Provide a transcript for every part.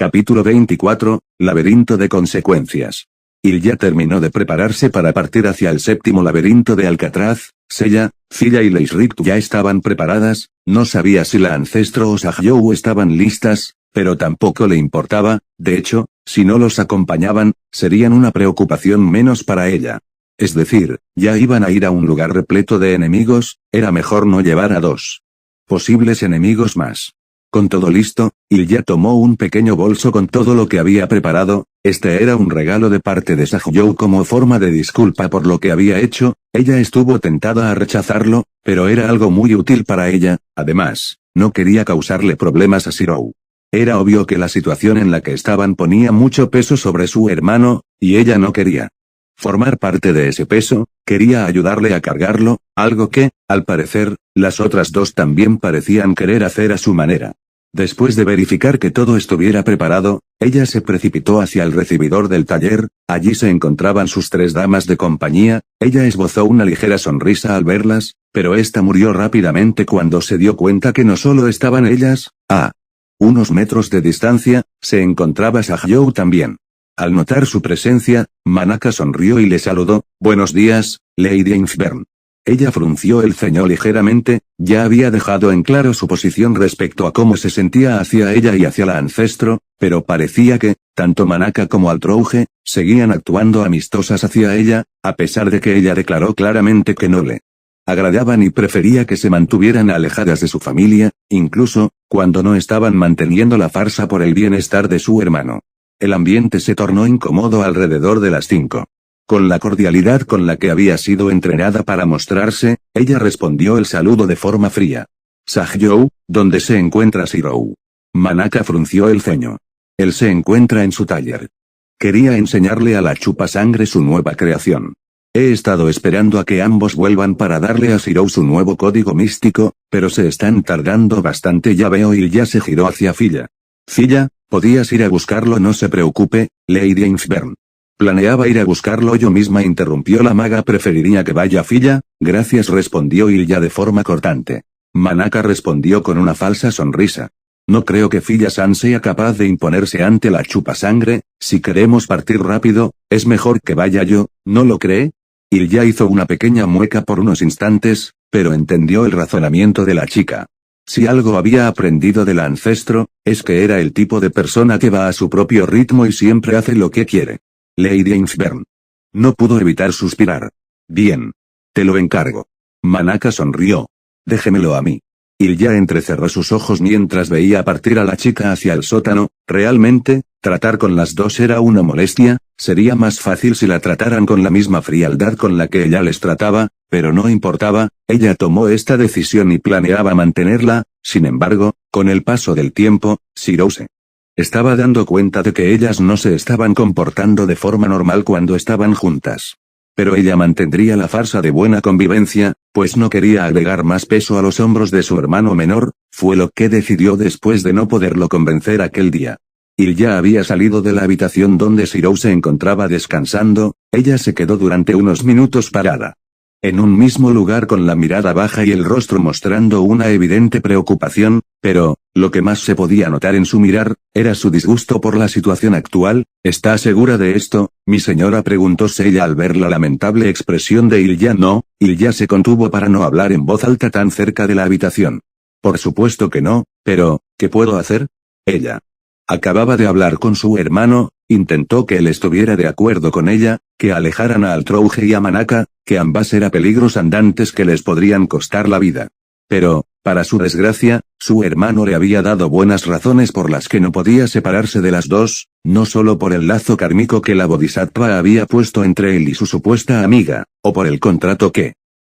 Capítulo 24, Laberinto de consecuencias. Ilya terminó de prepararse para partir hacia el séptimo laberinto de Alcatraz. Sella, Filla y Leisric ya estaban preparadas, no sabía si la Ancestro o Sahyou estaban listas, pero tampoco le importaba, de hecho, si no los acompañaban, serían una preocupación menos para ella. Es decir, ya iban a ir a un lugar repleto de enemigos, era mejor no llevar a dos posibles enemigos más. Con todo listo, Ilya tomó un pequeño bolso con todo lo que había preparado. Este era un regalo de parte de Sahyou como forma de disculpa por lo que había hecho. Ella estuvo tentada a rechazarlo, pero era algo muy útil para ella. Además, no quería causarle problemas a Shirou. Era obvio que la situación en la que estaban ponía mucho peso sobre su hermano, y ella no quería formar parte de ese peso, quería ayudarle a cargarlo, algo que, al parecer, las otras dos también parecían querer hacer a su manera. Después de verificar que todo estuviera preparado, ella se precipitó hacia el recibidor del taller. Allí se encontraban sus tres damas de compañía. Ella esbozó una ligera sonrisa al verlas, pero esta murió rápidamente cuando se dio cuenta que no solo estaban ellas. A unos metros de distancia, se encontraba Sahyou también. Al notar su presencia, Manaka sonrió y le saludó. «Buenos días, Lady Inchburn». Ella frunció el ceño ligeramente, ya había dejado en claro su posición respecto a cómo se sentía hacia ella y hacia la Ancestro, pero parecía que, tanto Manaka como Altrouge, seguían actuando amistosas hacia ella, a pesar de que ella declaró claramente que no le agradaban y prefería que se mantuvieran alejadas de su familia, incluso, cuando no estaban manteniendo la farsa por el bienestar de su hermano. El ambiente se tornó incómodo alrededor de las 5. Con la cordialidad con la que había sido entrenada para mostrarse, ella respondió el saludo de forma fría. «Sahyou, ¿dónde se encuentra Shirou?» Manaka frunció el ceño. «Él se encuentra en su taller. Quería enseñarle a la chupasangre su nueva creación. He estado esperando a que ambos vuelvan para darle a Shirou su nuevo código místico, pero se están tardando bastante, ya veo». Y ya se giró hacia Filla. «Filla, podías ir a buscarlo, no se preocupe, Lady Inchburn». «Planeaba ir a buscarlo yo misma», interrumpió la maga. «¿Preferiría que vaya Filla?» «Gracias», respondió Ilya de forma cortante. Manaka respondió con una falsa sonrisa. «No creo que Filla-san sea capaz de imponerse ante la chupasangre. Si queremos partir rápido, es mejor que vaya yo, ¿no lo cree?» Ilya hizo una pequeña mueca por unos instantes, pero entendió el razonamiento de la chica. Si algo había aprendido del Ancestro, es que era el tipo de persona que va a su propio ritmo y siempre hace lo que quiere. «Lady Inchburn». No pudo evitar suspirar. «Bien. Te lo encargo». Manaka sonrió. «Déjemelo a mí». Ilya entrecerró sus ojos mientras veía partir a la chica hacia el sótano. Realmente, tratar con las dos era una molestia. Sería más fácil si la trataran con la misma frialdad con la que ella les trataba, pero no importaba. Ella tomó esta decisión y planeaba mantenerla. Sin embargo, con el paso del tiempo, Shirou se estaba dando cuenta de que ellas no se estaban comportando de forma normal cuando estaban juntas. Pero ella mantendría la farsa de buena convivencia, pues no quería agregar más peso a los hombros de su hermano menor. Fue lo que decidió después de no poderlo convencer aquel día. Ilya había salido de la habitación donde Shirou se encontraba descansando. Ella se quedó durante unos minutos parada en un mismo lugar con la mirada baja y el rostro mostrando una evidente preocupación, pero, lo que más se podía notar en su mirar, era su disgusto por la situación actual. «¿Está segura de esto, mi señora?», preguntó ella al ver la lamentable expresión de Ilya. «No». Ilya se contuvo para no hablar en voz alta tan cerca de la habitación. «Por supuesto que no, pero, ¿qué puedo hacer?». Ella acababa de hablar con su hermano, intentó que él estuviera de acuerdo con ella, que alejaran a Altrouge y a Manaka, que ambas eran peligros andantes que les podrían costar la vida. Pero, para su desgracia, su hermano le había dado buenas razones por las que no podía separarse de las dos, no solo por el lazo kármico que la Bodhisattva había puesto entre él y su supuesta amiga, o por el contrato que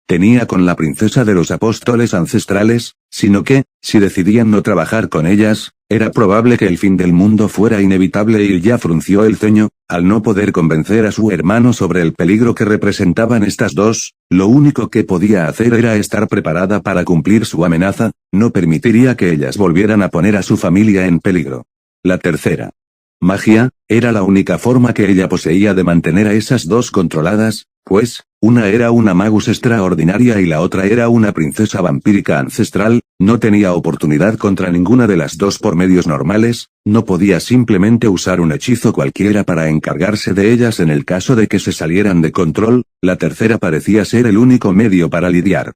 tenía con la princesa de los apóstoles ancestrales, sino que, si decidían no trabajar con ellas, era probable que el fin del mundo fuera inevitable. Y ya frunció el ceño, al no poder convencer a su hermano sobre el peligro que representaban estas dos. Lo único que podía hacer era estar preparada para cumplir su amenaza, no permitiría que ellas volvieran a poner a su familia en peligro. La tercera magia, era la única forma que ella poseía de mantener a esas dos controladas. Pues, una era una magus extraordinaria y la otra era una princesa vampírica ancestral, no tenía oportunidad contra ninguna de las dos por medios normales, no podía simplemente usar un hechizo cualquiera para encargarse de ellas en el caso de que se salieran de control, la tercera parecía ser el único medio para lidiar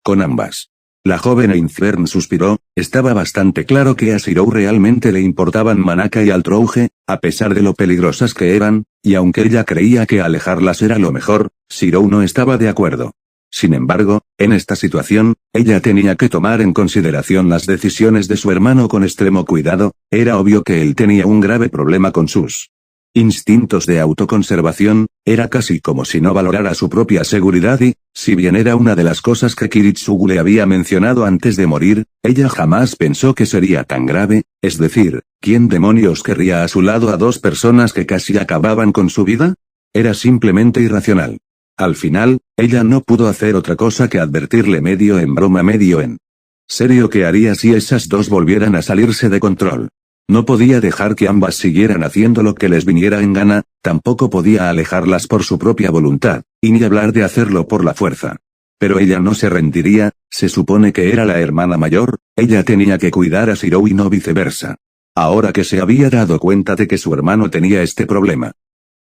con ambas. La joven Einfern suspiró, estaba bastante claro que a Shirou realmente le importaban Manaka y Altrouge, a pesar de lo peligrosas que eran, y aunque ella creía que alejarlas era lo mejor, Shirou no estaba de acuerdo. Sin embargo, en esta situación, ella tenía que tomar en consideración las decisiones de su hermano con extremo cuidado, era obvio que él tenía un grave problema con sus instintos de autoconservación, era casi como si no valorara su propia seguridad y, si bien era una de las cosas que Kiritsugu le había mencionado antes de morir, ella jamás pensó que sería tan grave, es decir, ¿quién demonios querría a su lado a dos personas que casi acababan con su vida? Era simplemente irracional. Al final, ella no pudo hacer otra cosa que advertirle medio en broma medio en serio que haría si esas dos volvieran a salirse de control. No podía dejar que ambas siguieran haciendo lo que les viniera en gana, tampoco podía alejarlas por su propia voluntad, y ni hablar de hacerlo por la fuerza. Pero ella no se rendiría, se supone que era la hermana mayor, ella tenía que cuidar a Shirou y no viceversa. Ahora que se había dado cuenta de que su hermano tenía este problema,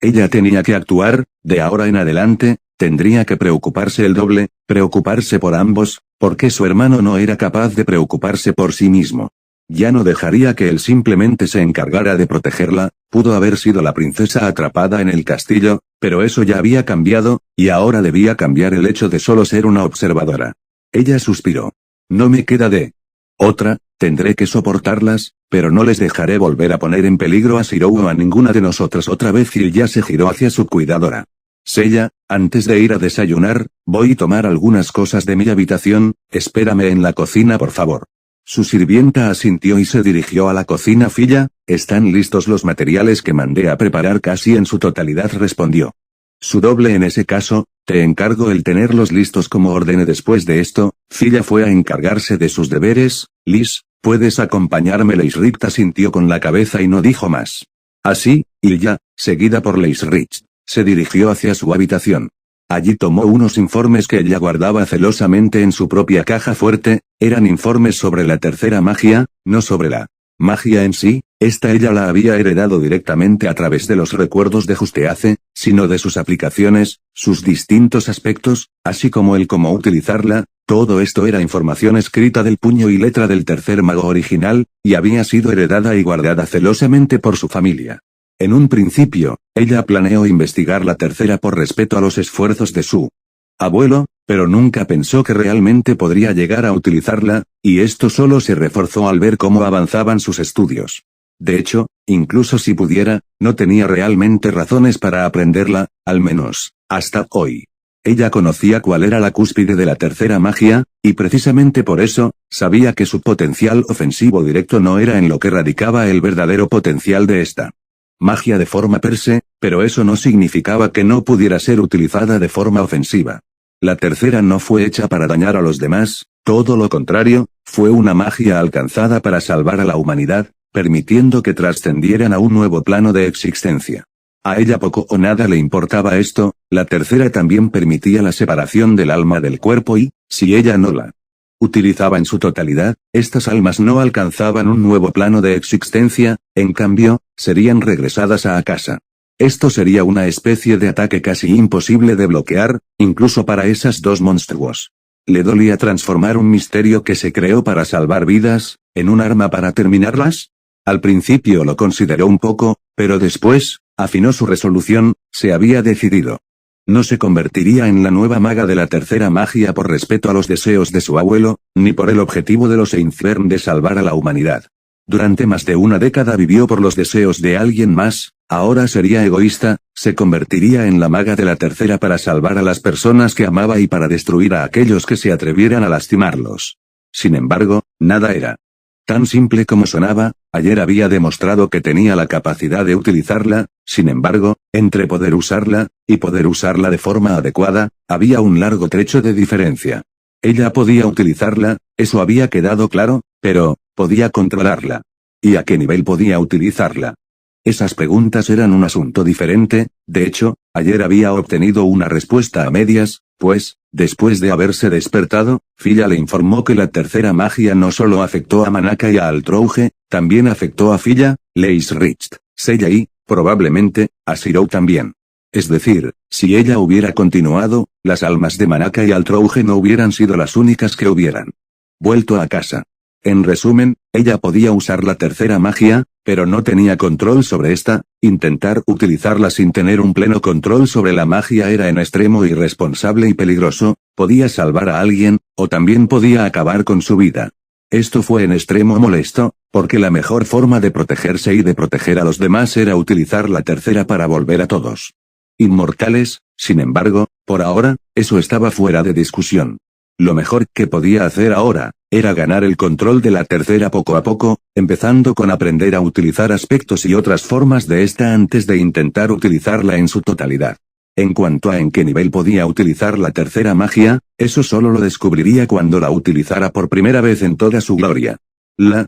ella tenía que actuar, de ahora en adelante, tendría que preocuparse el doble, preocuparse por ambos, porque su hermano no era capaz de preocuparse por sí mismo. Ya no dejaría que él simplemente se encargara de protegerla, pudo haber sido la princesa atrapada en el castillo, pero eso ya había cambiado, y ahora debía cambiar el hecho de solo ser una observadora. Ella suspiró. No me queda de otra, tendré que soportarlas, pero no les dejaré volver a poner en peligro a Shirou o a ninguna de nosotras otra vez y ya se giró hacia su cuidadora. Seiya, antes de ir a desayunar, voy a tomar algunas cosas de mi habitación, espérame en la cocina por favor. Su sirvienta asintió y se dirigió a la cocina. Filla, ¿están listos los materiales que mandé a preparar? Casi en su totalidad respondió. Su doble en ese caso, te encargo el tenerlos listos como ordene. Después de esto, Filla fue a encargarse de sus deberes. Liz, ¿puedes acompañarme? Leisricht asintió con la cabeza y no dijo más. Así, Ilya, seguida por Leisricht, se dirigió hacia su habitación. Allí tomó unos informes que ella guardaba celosamente en su propia caja fuerte, eran informes sobre la tercera magia, no sobre la magia en sí, esta ella la había heredado directamente a través de los recuerdos de Justeace, sino de sus aplicaciones, sus distintos aspectos, así como el cómo utilizarla, todo esto era información escrita del puño y letra del tercer mago original, y había sido heredada y guardada celosamente por su familia. En un principio, ella planeó investigar la tercera por respeto a los esfuerzos de su abuelo, pero nunca pensó que realmente podría llegar a utilizarla, y esto solo se reforzó al ver cómo avanzaban sus estudios. De hecho, incluso si pudiera, no tenía realmente razones para aprenderla, al menos, hasta hoy. Ella conocía cuál era la cúspide de la tercera magia, y precisamente por eso, sabía que su potencial ofensivo directo no era en lo que radicaba el verdadero potencial de esta magia de forma per se, pero eso no significaba que no pudiera ser utilizada de forma ofensiva. La tercera no fue hecha para dañar a los demás, todo lo contrario, fue una magia alcanzada para salvar a la humanidad, permitiendo que trascendieran a un nuevo plano de existencia. A ella poco o nada le importaba esto, la tercera también permitía la separación del alma del cuerpo y, si ella no la utilizaba en su totalidad, estas almas no alcanzaban un nuevo plano de existencia, en cambio, serían regresadas a casa. Esto sería una especie de ataque casi imposible de bloquear, incluso para esas dos monstruos. Le dolía transformar un misterio que se creó para salvar vidas, en un arma para terminarlas. Al principio lo consideró un poco, pero después, afinó su resolución, se había decidido. No se convertiría en la nueva maga de la tercera magia por respeto a los deseos de su abuelo, ni por el objetivo de los Einfern de salvar a la humanidad. Durante más de una década vivió por los deseos de alguien más, ahora sería egoísta, se convertiría en la maga de la tercera para salvar a las personas que amaba y para destruir a aquellos que se atrevieran a lastimarlos. Sin embargo, nada era tan simple como sonaba. Ayer había demostrado que tenía la capacidad de utilizarla, sin embargo, entre poder usarla, y poder usarla de forma adecuada, había un largo trecho de diferencia. Ella podía utilizarla, eso había quedado claro, pero, podía controlarla. ¿Y a qué nivel podía utilizarla? Esas preguntas eran un asunto diferente. De hecho, ayer había obtenido una respuesta a medias, pues, después de haberse despertado, Filla le informó que la tercera magia no solo afectó a Manaka y a Altrouge, también afectó a Filla, Leisricht, Seiya y, probablemente, a Shirou también. Es decir, si ella hubiera continuado, las almas de Manaka y Altrouge no hubieran sido las únicas que hubieran vuelto a casa. En resumen, ella podía usar la tercera magia, pero no tenía control sobre esta. Intentar utilizarla sin tener un pleno control sobre la magia era en extremo irresponsable y peligroso. Podía salvar a alguien, o también podía acabar con su vida. Esto fue en extremo molesto, porque la mejor forma de protegerse y de proteger a los demás era utilizar la tercera para volver a todos inmortales. Sin embargo, por ahora, eso estaba fuera de discusión. Lo mejor que podía hacer ahora, era ganar el control de la tercera poco a poco, empezando con aprender a utilizar aspectos y otras formas de esta antes de intentar utilizarla en su totalidad. En cuanto a en qué nivel podía utilizar la tercera magia, eso solo lo descubriría cuando la utilizara por primera vez en toda su gloria. La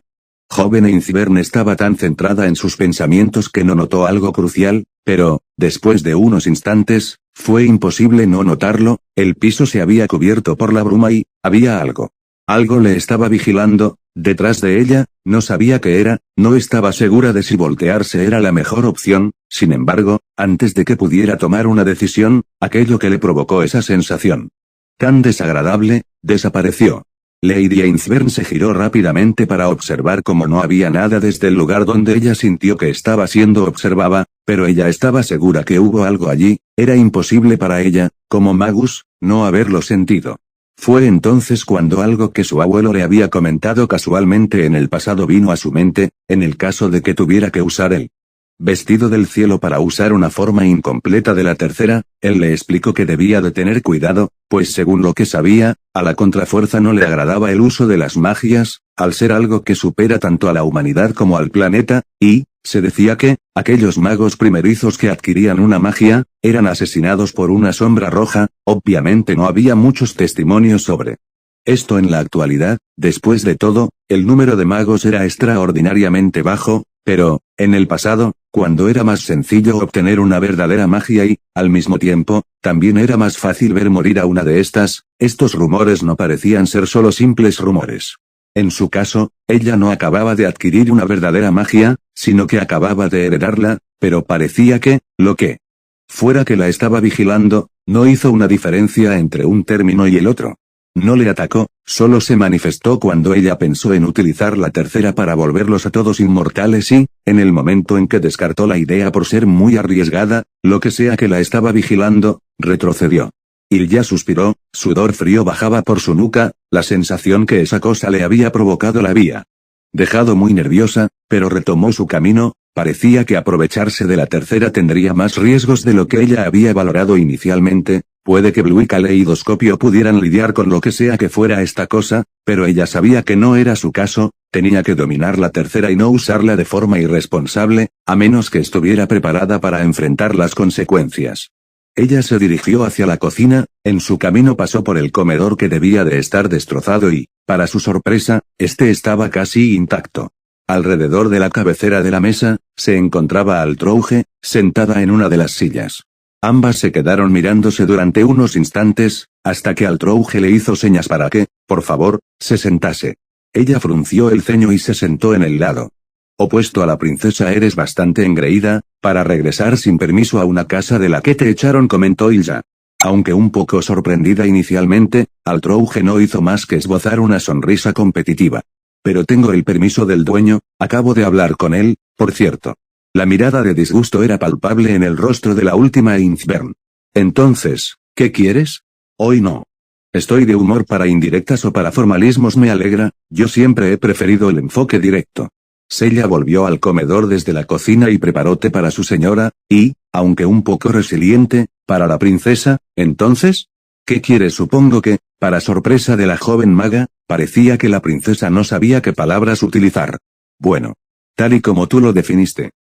joven Einzbern estaba tan centrada en sus pensamientos que no notó algo crucial, pero, después de unos instantes, fue imposible no notarlo. El piso se había cubierto por la bruma y, había algo. Algo le estaba vigilando, detrás de ella. No sabía qué era, no estaba segura de si voltearse era la mejor opción. Sin embargo, antes de que pudiera tomar una decisión, aquello que le provocó esa sensación tan desagradable, desapareció. Lady Einzbern se giró rápidamente para observar cómo no había nada desde el lugar donde ella sintió que estaba siendo observada, pero ella estaba segura que hubo algo allí. Era imposible para ella, como Magus, no haberlo sentido. Fue entonces cuando algo que su abuelo le había comentado casualmente en el pasado vino a su mente. En el caso de que tuviera que usar el vestido del cielo para usar una forma incompleta de la tercera, él le explicó que debía de tener cuidado, pues según lo que sabía, a la contrafuerza no le agradaba el uso de las magias, al ser algo que supera tanto a la humanidad como al planeta, y, se decía que, aquellos magos primerizos que adquirían una magia, eran asesinados por una sombra roja. Obviamente no había muchos testimonios sobre esto en la actualidad. Después de todo, el número de magos era extraordinariamente bajo, pero, en el pasado, cuando era más sencillo obtener una verdadera magia y, al mismo tiempo, también era más fácil ver morir a una de estas, estos rumores no parecían ser solo simples rumores. En su caso, ella no acababa de adquirir una verdadera magia, sino que acababa de heredarla, pero parecía que, lo que fuera que la estaba vigilando, no hizo una diferencia entre un término y el otro. No le atacó, solo se manifestó cuando ella pensó en utilizar la tercera para volverlos a todos inmortales y, en el momento en que descartó la idea por ser muy arriesgada, lo que sea que la estaba vigilando, retrocedió. Ilya suspiró, sudor frío bajaba por su nuca. La sensación que esa cosa le había provocado la había dejado muy nerviosa, pero retomó su camino. Parecía que aprovecharse de la tercera tendría más riesgos de lo que ella había valorado inicialmente. Puede que Blue y Caleidoscopio pudieran lidiar con lo que sea que fuera esta cosa, pero ella sabía que no era su caso. Tenía que dominar la tercera y no usarla de forma irresponsable, a menos que estuviera preparada para enfrentar las consecuencias. Ella se dirigió hacia la cocina. En su camino pasó por el comedor que debía de estar destrozado y, para su sorpresa, este estaba casi intacto. Alrededor de la cabecera de la mesa, se encontraba Altrouge, sentada en una de las sillas. Ambas se quedaron mirándose durante unos instantes, hasta que Altrouge le hizo señas para que, por favor, se sentase. Ella frunció el ceño y se sentó en el lado opuesto a la princesa. Eres bastante engreída, para regresar sin permiso a una casa de la que te echaron, comentó Ilya. Aunque un poco sorprendida inicialmente, Altrouge no hizo más que esbozar una sonrisa competitiva. Pero tengo el permiso del dueño, acabo de hablar con él, por cierto. La mirada de disgusto era palpable en el rostro de la última Einzbern. Entonces, ¿qué quieres? Hoy no. Estoy de humor para indirectas o para formalismos. Me alegra, yo siempre he preferido el enfoque directo. Seiya volvió al comedor desde la cocina y preparó té para su señora, y, aunque un poco resiliente, para la princesa. Entonces, ¿qué quieres? Supongo que, para sorpresa de la joven maga, parecía que la princesa no sabía qué palabras utilizar. Bueno, tal y como tú lo definiste.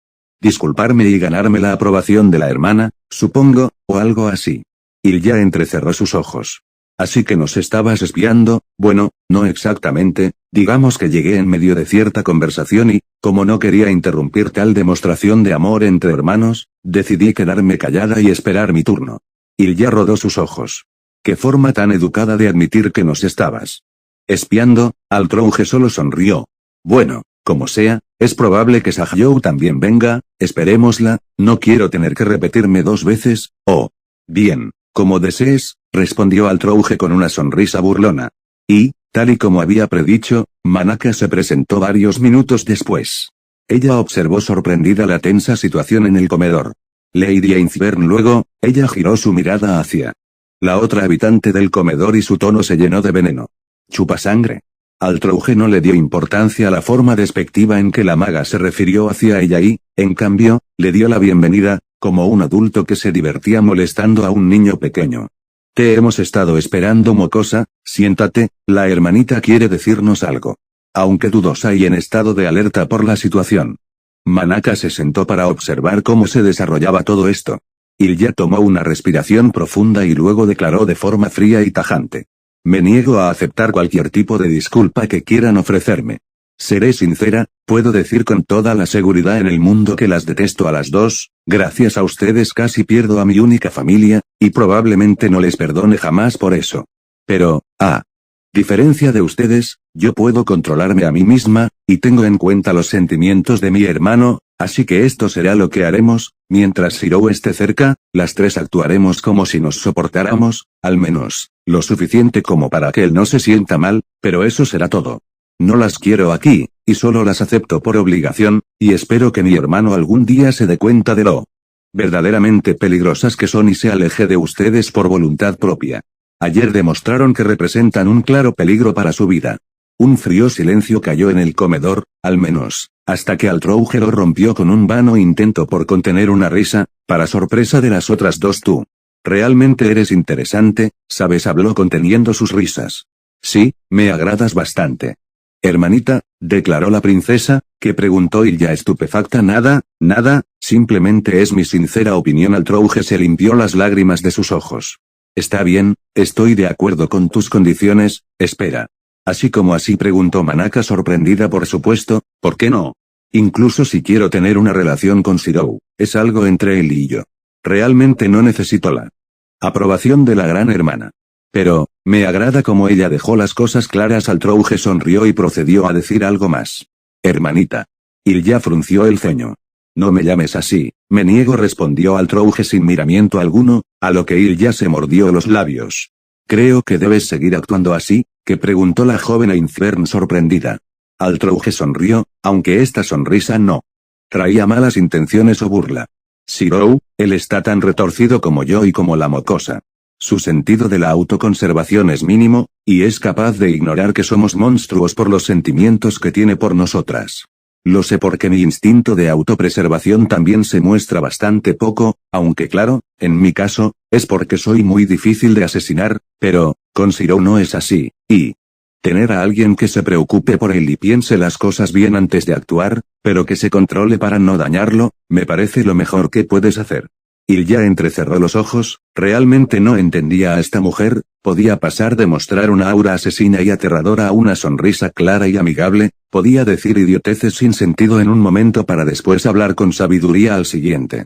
Disculparme y ganarme la aprobación de la hermana, supongo, o algo así. Ilya entrecerró sus ojos. Así que nos estabas espiando. Bueno, no exactamente, digamos que llegué en medio de cierta conversación y, como no quería interrumpir tal demostración de amor entre hermanos, decidí quedarme callada y esperar mi turno. Ilya rodó sus ojos. Qué forma tan educada de admitir que nos estabas espiando. Altrouge solo sonrió. Bueno, como sea, es probable que Sahyou también venga, esperémosla, no quiero tener que repetirme 2 veces, oh. Bien, como desees, respondió Altrouge con una sonrisa burlona. Y, tal y como había predicho, Manaka se presentó varios minutos después. Ella observó sorprendida la tensa situación en el comedor. Lady Einzbern luego, ella giró su mirada hacia la otra habitante del comedor y su tono se llenó de veneno. ¿Chupa sangre? Altrouge no le dio importancia a la forma despectiva en que la maga se refirió hacia ella y, en cambio, le dio la bienvenida, como un adulto que se divertía molestando a un niño pequeño. Te hemos estado esperando, mocosa, siéntate, la hermanita quiere decirnos algo. Aunque dudosa y en estado de alerta por la situación. Manaka se sentó para observar cómo se desarrollaba todo esto. Ilya tomó una respiración profunda y luego declaró de forma fría y tajante. Me niego a aceptar cualquier tipo de disculpa que quieran ofrecerme. Seré sincera, puedo decir con toda la seguridad en el mundo que las detesto a las dos, gracias a ustedes casi pierdo a mi única familia, y probablemente no les perdone jamás por eso. Pero, diferencia de ustedes, yo puedo controlarme a mí misma, y tengo en cuenta los sentimientos de mi hermano, así que esto será lo que haremos, mientras Shirou esté cerca, las 3 actuaremos como si nos soportáramos, al menos, lo suficiente como para que él no se sienta mal, pero eso será todo. No las quiero aquí, y solo las acepto por obligación, y espero que mi hermano algún día se dé cuenta de lo verdaderamente peligrosas que son y se aleje de ustedes por voluntad propia. Ayer demostraron que representan un claro peligro para su vida. Un frío silencio cayó en el comedor, al menos, hasta que Altrouge lo rompió con un vano intento por contener una risa, para sorpresa de las otras dos. Tú realmente eres interesante, ¿sabes? Habló conteniendo sus risas. Sí, me agradas bastante. Hermanita, declaró la princesa, que preguntó Ilya estupefacta. Nada, simplemente es mi sincera opinión. Altrouge se limpió las lágrimas de sus ojos. Está bien, estoy de acuerdo con tus condiciones, espera. Así como así, preguntó Manaka sorprendida. Por supuesto, ¿por qué no? Incluso si quiero tener una relación con Shirou, es algo entre él y yo. Realmente no necesito la aprobación de la gran hermana. Pero, me agrada como ella dejó las cosas claras. Altrouge sonrió y procedió a decir algo más. Hermanita. Ilya frunció el ceño. No me llames así, me niego, respondió Altrouge sin miramiento alguno, a lo que Ilya se mordió los labios. Creo que debes seguir actuando así, que preguntó la joven Einzbern sorprendida. Altrouge sonrió, aunque esta sonrisa no traía malas intenciones o burla. Shirou, él está tan retorcido como yo y como la mocosa. Su sentido de la autoconservación es mínimo, y es capaz de ignorar que somos monstruos por los sentimientos que tiene por nosotras. Lo sé porque mi instinto de autopreservación también se muestra bastante poco, aunque claro, en mi caso, es porque soy muy difícil de asesinar, pero, con Shirou no es así, y tener a alguien que se preocupe por él y piense las cosas bien antes de actuar, pero que se controle para no dañarlo, me parece lo mejor que puedes hacer. Ilya entrecerró los ojos, realmente no entendía a esta mujer, podía pasar de mostrar una aura asesina y aterradora a una sonrisa clara y amigable, podía decir idioteces sin sentido en un momento para después hablar con sabiduría al siguiente.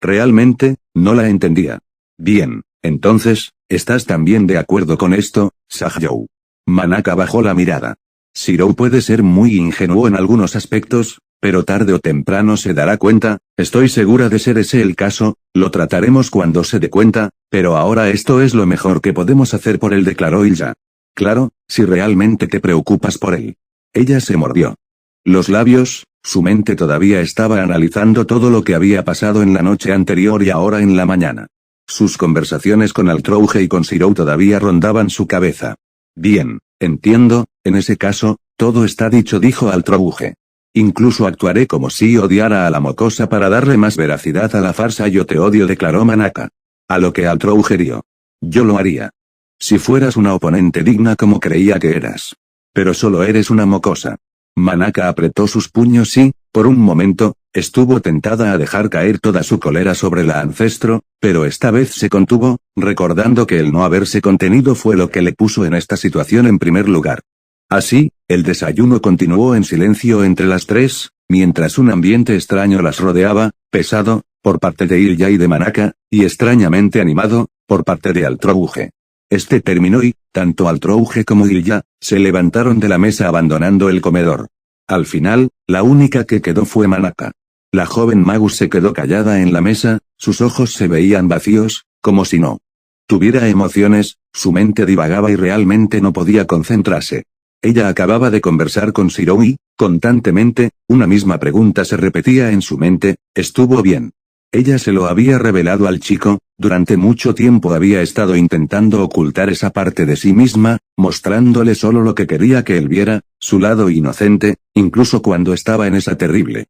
Realmente, no la entendía. Bien, entonces, ¿estás también de acuerdo con esto, Sahyou? Manaka bajó la mirada. Shirou puede ser muy ingenuo en algunos aspectos, pero tarde o temprano se dará cuenta, estoy segura de ser ese el caso, lo trataremos cuando se dé cuenta, pero ahora esto es lo mejor que podemos hacer por él, declaró Ilya. Claro, si realmente te preocupas por él. Ella se mordió los labios, su mente todavía estaba analizando todo lo que había pasado en la noche anterior y ahora en la mañana. Sus conversaciones con Altrouge y con Shirou todavía rondaban su cabeza. Bien, entiendo, en ese caso, todo está dicho, dijo Altrouge. Incluso actuaré como si odiara a la mocosa para darle más veracidad a la farsa. Yo te odio, declaró Manaka. A lo que Altrouge rió. Yo lo haría. Si fueras una oponente digna como creía que eras. Pero solo eres una mocosa. Manaka apretó sus puños y, por un momento, Estuvo tentada a dejar caer toda su cólera sobre la ancestro, pero esta vez se contuvo, recordando que el no haberse contenido fue lo que le puso en esta situación en primer lugar. Así, el desayuno continuó en silencio entre las tres, mientras un ambiente extraño las rodeaba, pesado, por parte de Ilya y de Manaka, y extrañamente animado, por parte de Altrouge. Este terminó y, tanto Altrouge como Ilya, se levantaron de la mesa abandonando el comedor. Al final, la única que quedó fue Manaka. La joven Magus se quedó callada en la mesa, sus ojos se veían vacíos, como si no tuviera emociones, su mente divagaba y realmente no podía concentrarse. Ella acababa de conversar con Shirou y, constantemente, una misma pregunta se repetía en su mente, ¿estuvo bien? Ella se lo había revelado al chico, durante mucho tiempo había estado intentando ocultar esa parte de sí misma, mostrándole solo lo que quería que él viera, su lado inocente, incluso cuando estaba en esa terrible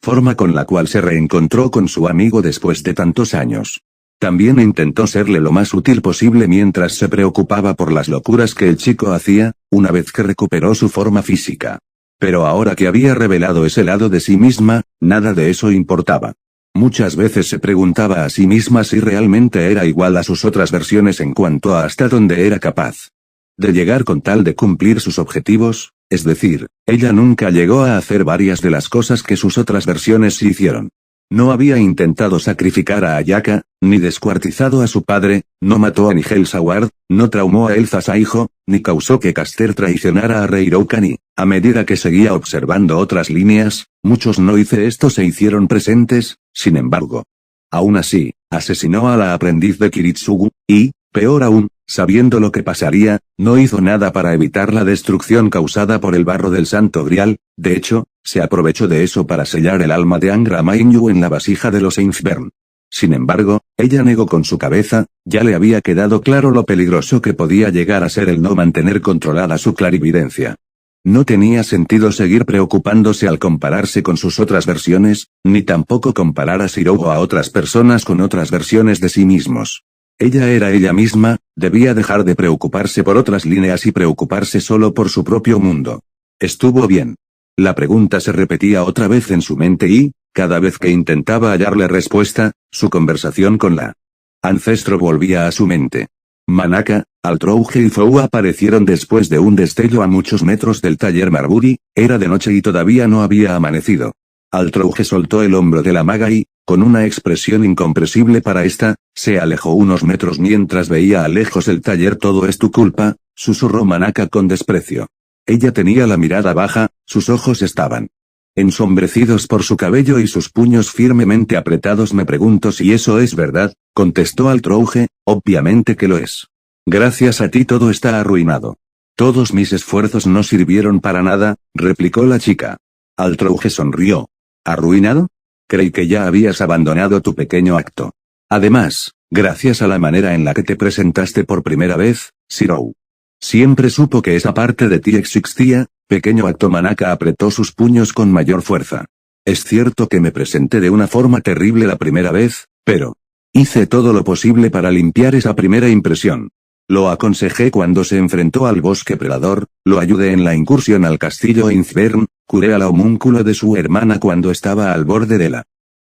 forma con la cual se reencontró con su amigo después de tantos años. También intentó serle lo más útil posible mientras se preocupaba por las locuras que el chico hacía, una vez que recuperó su forma física. Pero ahora que había revelado ese lado de sí misma, nada de eso importaba. Muchas veces se preguntaba a sí misma si realmente era igual a sus otras versiones en cuanto a hasta dónde era capaz de llegar con tal de cumplir sus objetivos, es decir, ella nunca llegó a hacer varias de las cosas que sus otras versiones sí hicieron. No había intentado sacrificar a Ayaka, ni descuartizado a su padre, no mató a Nigel Saward, no traumó a Elsa Saijo, ni causó que Caster traicionara a Reiroukani. A medida que seguía observando otras líneas, muchos no hice esto se hicieron presentes, sin embargo. Aún así, asesinó a la aprendiz de Kiritsugu, y, peor aún, sabiendo lo que pasaría, no hizo nada para evitar la destrucción causada por el barro del Santo Grial, de hecho, se aprovechó de eso para sellar el alma de Angra Mainyu en la vasija de los Einfbern. Sin embargo, ella negó con su cabeza, ya le había quedado claro lo peligroso que podía llegar a ser el no mantener controlada su clarividencia. No tenía sentido seguir preocupándose al compararse con sus otras versiones, ni tampoco comparar a Shirou o a otras personas con otras versiones de sí mismos. Ella era ella misma, debía dejar de preocuparse por otras líneas y preocuparse solo por su propio mundo. Estuvo bien. La pregunta se repetía otra vez en su mente y, cada vez que intentaba hallarle respuesta, su conversación con la ancestro volvía a su mente. Manaka, Altrouge y Zou aparecieron después de un destello a muchos metros del taller Marbury, era de noche y todavía no había amanecido. Altrouge soltó el hombro de la maga y, con una expresión incomprensible para esta, se alejó unos metros mientras veía a lejos el taller. Todo es tu culpa, susurró Manaka con desprecio. Ella tenía la mirada baja, sus ojos estaban ensombrecidos por su cabello y sus puños firmemente apretados. Me pregunto si eso es verdad, contestó Altrouge, obviamente que lo es. Gracias a ti todo está arruinado. Todos mis esfuerzos no sirvieron para nada, replicó la chica. Altrouge sonrió. ¿Arruinado? Creí que ya habías abandonado tu pequeño acto. Además, gracias a la manera en la que te presentaste por primera vez, Shirou. Siempre supo que esa parte de ti existía, pequeño acto. Manaka apretó sus puños con mayor fuerza. Es cierto que me presenté de una forma terrible la primera vez, pero hice todo lo posible para limpiar esa primera impresión. Lo aconsejé cuando se enfrentó al bosque predador, lo ayudé en la incursión al castillo Einfbern, curé a la homúnculo de su hermana cuando estaba al borde de la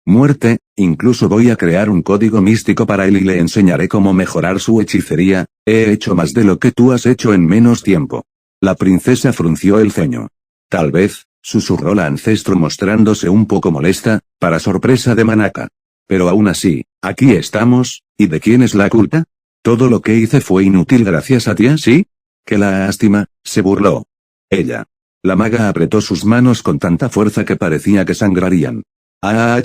muerte, incluso voy a crear un código místico para él y le enseñaré cómo mejorar su hechicería. He hecho más de lo que tú has hecho en menos tiempo. La princesa frunció el ceño. Tal vez, susurró la ancestro mostrándose un poco molesta, para sorpresa de Manaka. Pero aún así, aquí estamos, ¿y de quién es la culpa? Todo lo que hice fue inútil gracias a ti, ¿sí? ¡Qué lástima!, se burló ella. La maga apretó sus manos con tanta fuerza que parecía que sangrarían. Al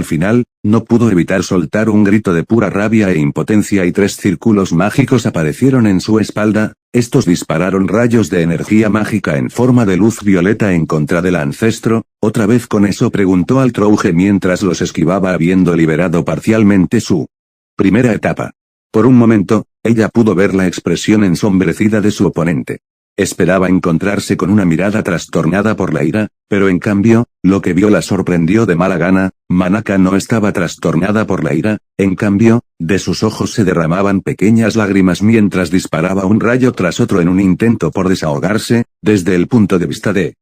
final, no pudo evitar soltar un grito de pura rabia e impotencia y 3 círculos mágicos aparecieron en su espalda, estos dispararon rayos de energía mágica en forma de luz violeta en contra del ancestro. ¿Otra vez con eso?, preguntó Altrouge mientras los esquivaba habiendo liberado parcialmente su primera etapa. Por un momento, ella pudo ver la expresión ensombrecida de su oponente. Esperaba encontrarse con una mirada trastornada por la ira, pero en cambio, lo que vio la sorprendió de mala gana. Manaka no estaba trastornada por la ira, en cambio, de sus ojos se derramaban pequeñas lágrimas mientras disparaba un rayo tras otro en un intento por desahogarse, desde el punto de vista de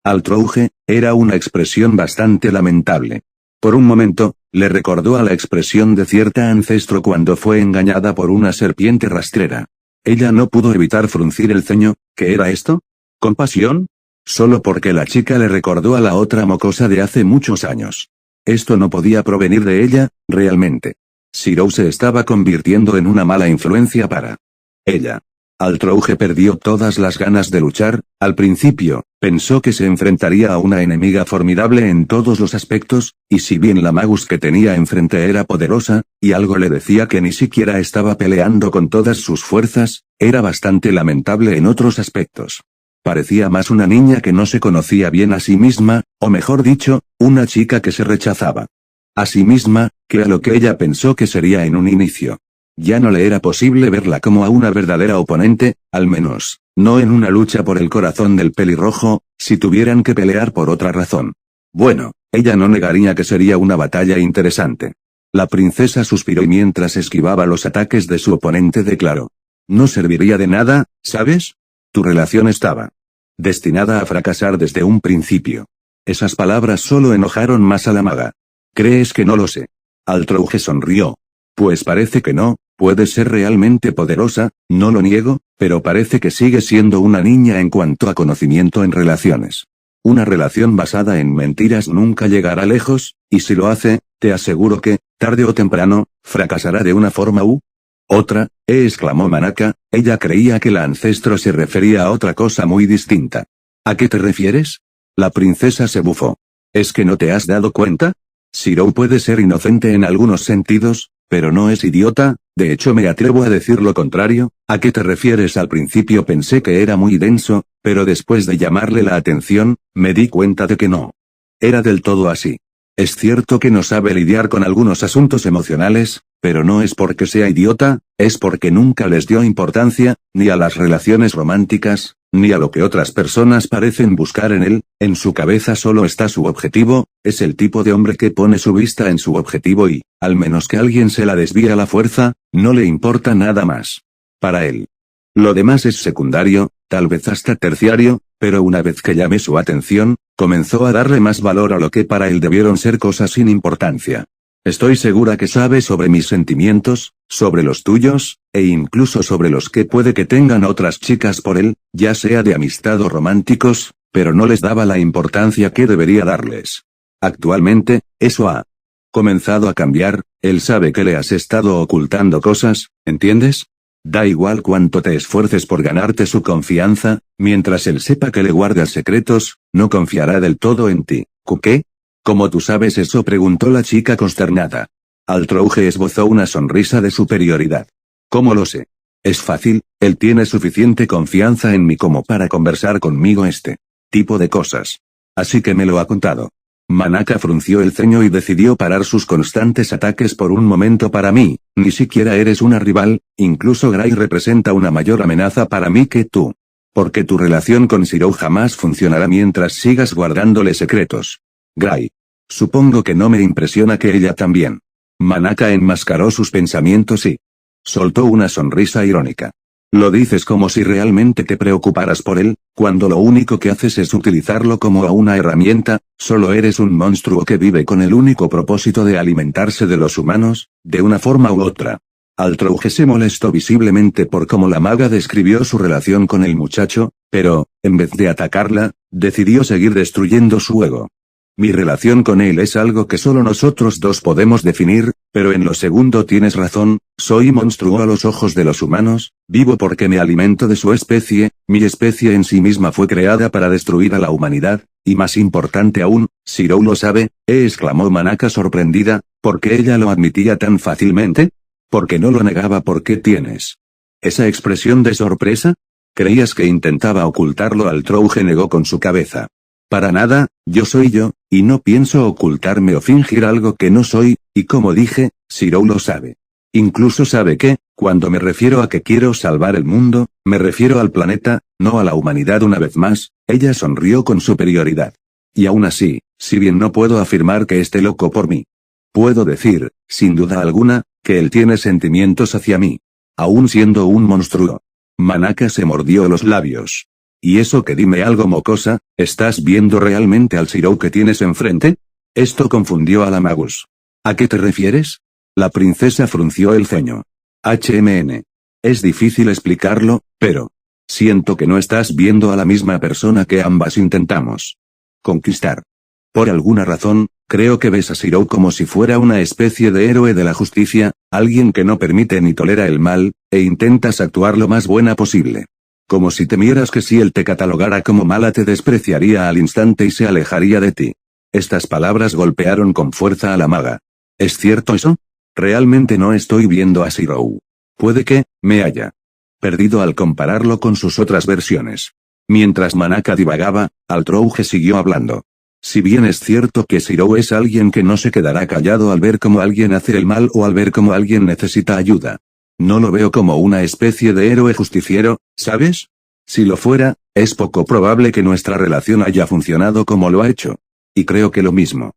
Altrouge, era una expresión bastante lamentable. Por un momento, le recordó a la expresión de cierta ancestro cuando fue engañada por una serpiente rastrera. Ella no pudo evitar fruncir el ceño. ¿Qué era esto? ¿Compasión? Solo porque la chica le recordó a la otra mocosa de hace muchos años. Esto no podía provenir de ella, realmente. Shirou se estaba convirtiendo en una mala influencia para ella. Altrouge perdió todas las ganas de luchar. Al principio, pensó que se enfrentaría a una enemiga formidable en todos los aspectos, y si bien la Magus que tenía enfrente era poderosa, y algo le decía que ni siquiera estaba peleando con todas sus fuerzas, era bastante lamentable en otros aspectos. Parecía más una niña que no se conocía bien a sí misma, o mejor dicho, una chica que se rechazaba a sí misma, que a lo que ella pensó que sería en un inicio. Ya no le era posible verla como a una verdadera oponente, al menos, no en una lucha por el corazón del pelirrojo, si tuvieran que pelear por otra razón. Bueno, ella no negaría que sería una batalla interesante. La princesa suspiró y mientras esquivaba los ataques de su oponente declaró: no serviría de nada, ¿sabes? Tu relación estaba destinada a fracasar desde un principio. Esas palabras solo enojaron más a la maga. ¿Crees que no lo sé? Altrouge sonrió. Pues parece que no. Puede ser realmente poderosa, no lo niego, pero parece que sigue siendo una niña en cuanto a conocimiento en relaciones. Una relación basada en mentiras nunca llegará lejos, y si lo hace, te aseguro que, tarde o temprano, fracasará de una forma u otra, exclamó Manaka. Ella creía que la ancestro se refería a otra cosa muy distinta. ¿A qué te refieres? La princesa se bufó. ¿Es que no te has dado cuenta? Shirou puede ser inocente en algunos sentidos, pero no es idiota. De hecho me atrevo a decir lo contrario. ¿A qué te refieres? Al principio pensé que era muy denso, pero después de llamarle la atención, me di cuenta de que no era del todo así. Es cierto que no sabe lidiar con algunos asuntos emocionales, pero no es porque sea idiota, es porque nunca les dio importancia, ni a las relaciones románticas, ni a lo que otras personas parecen buscar en él. En su cabeza solo está su objetivo. Es el tipo de hombre que pone su vista en su objetivo y, al menos que alguien se la desvíe a la fuerza, no le importa nada más. Para él. Lo demás es secundario, tal vez hasta terciario, pero una vez que llamé su atención, comenzó a darle más valor a lo que para él debieron ser cosas sin importancia. Estoy segura que sabe sobre mis sentimientos, sobre los tuyos, e incluso sobre los que puede que tengan otras chicas por él, ya sea de amistad o románticos, pero no les daba la importancia que debería darles. Actualmente, eso ha comenzado a cambiar. Él sabe que le has estado ocultando cosas, ¿entiendes? Da igual cuánto te esfuerces por ganarte su confianza, mientras él sepa que le guardas secretos, no confiará del todo en ti. ¿Qué? ¿Cómo tú sabes eso?, preguntó la chica consternada. Altrouge esbozó una sonrisa de superioridad. ¿Cómo lo sé? Es fácil, él tiene suficiente confianza en mí como para conversar conmigo este tipo de cosas. Así que me lo ha contado. Manaka frunció el ceño y decidió parar sus constantes ataques por un momento. Para mí, ni siquiera eres una rival, incluso Gray representa una mayor amenaza para mí que tú. Porque tu relación con Shirou jamás funcionará mientras sigas guardándole secretos. Gray. Supongo que no me impresiona que ella también. Manaka enmascaró sus pensamientos y soltó una sonrisa irónica. Lo dices como si realmente te preocuparas por él, cuando lo único que haces es utilizarlo como a una herramienta. Solo eres un monstruo que vive con el único propósito de alimentarse de los humanos, de una forma u otra. Altrouge se molestó visiblemente por cómo la maga describió su relación con el muchacho, pero, en vez de atacarla, decidió seguir destruyendo su ego. Mi relación con él es algo que solo nosotros dos podemos definir, pero en lo segundo tienes razón, soy monstruo a los ojos de los humanos, vivo porque me alimento de su especie, mi especie en sí misma fue creada para destruir a la humanidad, y más importante aún, Shirou lo sabe, exclamó Manaka sorprendida, ¿por qué ella lo admitía tan fácilmente? Porque no lo negaba. ¿Por qué tienes esa expresión de sorpresa? ¿Creías que intentaba ocultarlo? Altrouge negó con su cabeza. Para nada, yo soy yo, y no pienso ocultarme o fingir algo que no soy, y como dije, Shirou lo sabe. Incluso sabe que, cuando me refiero a que quiero salvar el mundo, me refiero al planeta, no a la humanidad. Una vez más, ella sonrió con superioridad. Y aún así, si bien no puedo afirmar que esté loco por mí, puedo decir, sin duda alguna, que él tiene sentimientos hacia mí. Aún siendo un monstruo. Manaka se mordió los labios. Y eso que dime algo mocosa, ¿estás viendo realmente al Shirou que tienes enfrente? Esto confundió a la Magus. ¿A qué te refieres? La princesa frunció el ceño. Es difícil explicarlo, pero siento que no estás viendo a la misma persona que ambas intentamos conquistar. Por alguna razón, creo que ves a Shirou como si fuera una especie de héroe de la justicia, alguien que no permite ni tolera el mal, e intentas actuar lo más buena posible. Como si temieras que si él te catalogara como mala te despreciaría al instante y se alejaría de ti. Estas palabras golpearon con fuerza a la maga. ¿Es cierto eso? Realmente no estoy viendo a Shirou. Puede que me haya perdido al compararlo con sus otras versiones. Mientras Manaka divagaba, Altrouge siguió hablando. Si bien es cierto que Shirou es alguien que no se quedará callado al ver cómo alguien hace el mal o al ver cómo alguien necesita ayuda. No lo veo como una especie de héroe justiciero, ¿sabes? Si lo fuera, es poco probable que nuestra relación haya funcionado como lo ha hecho. Y creo que lo mismo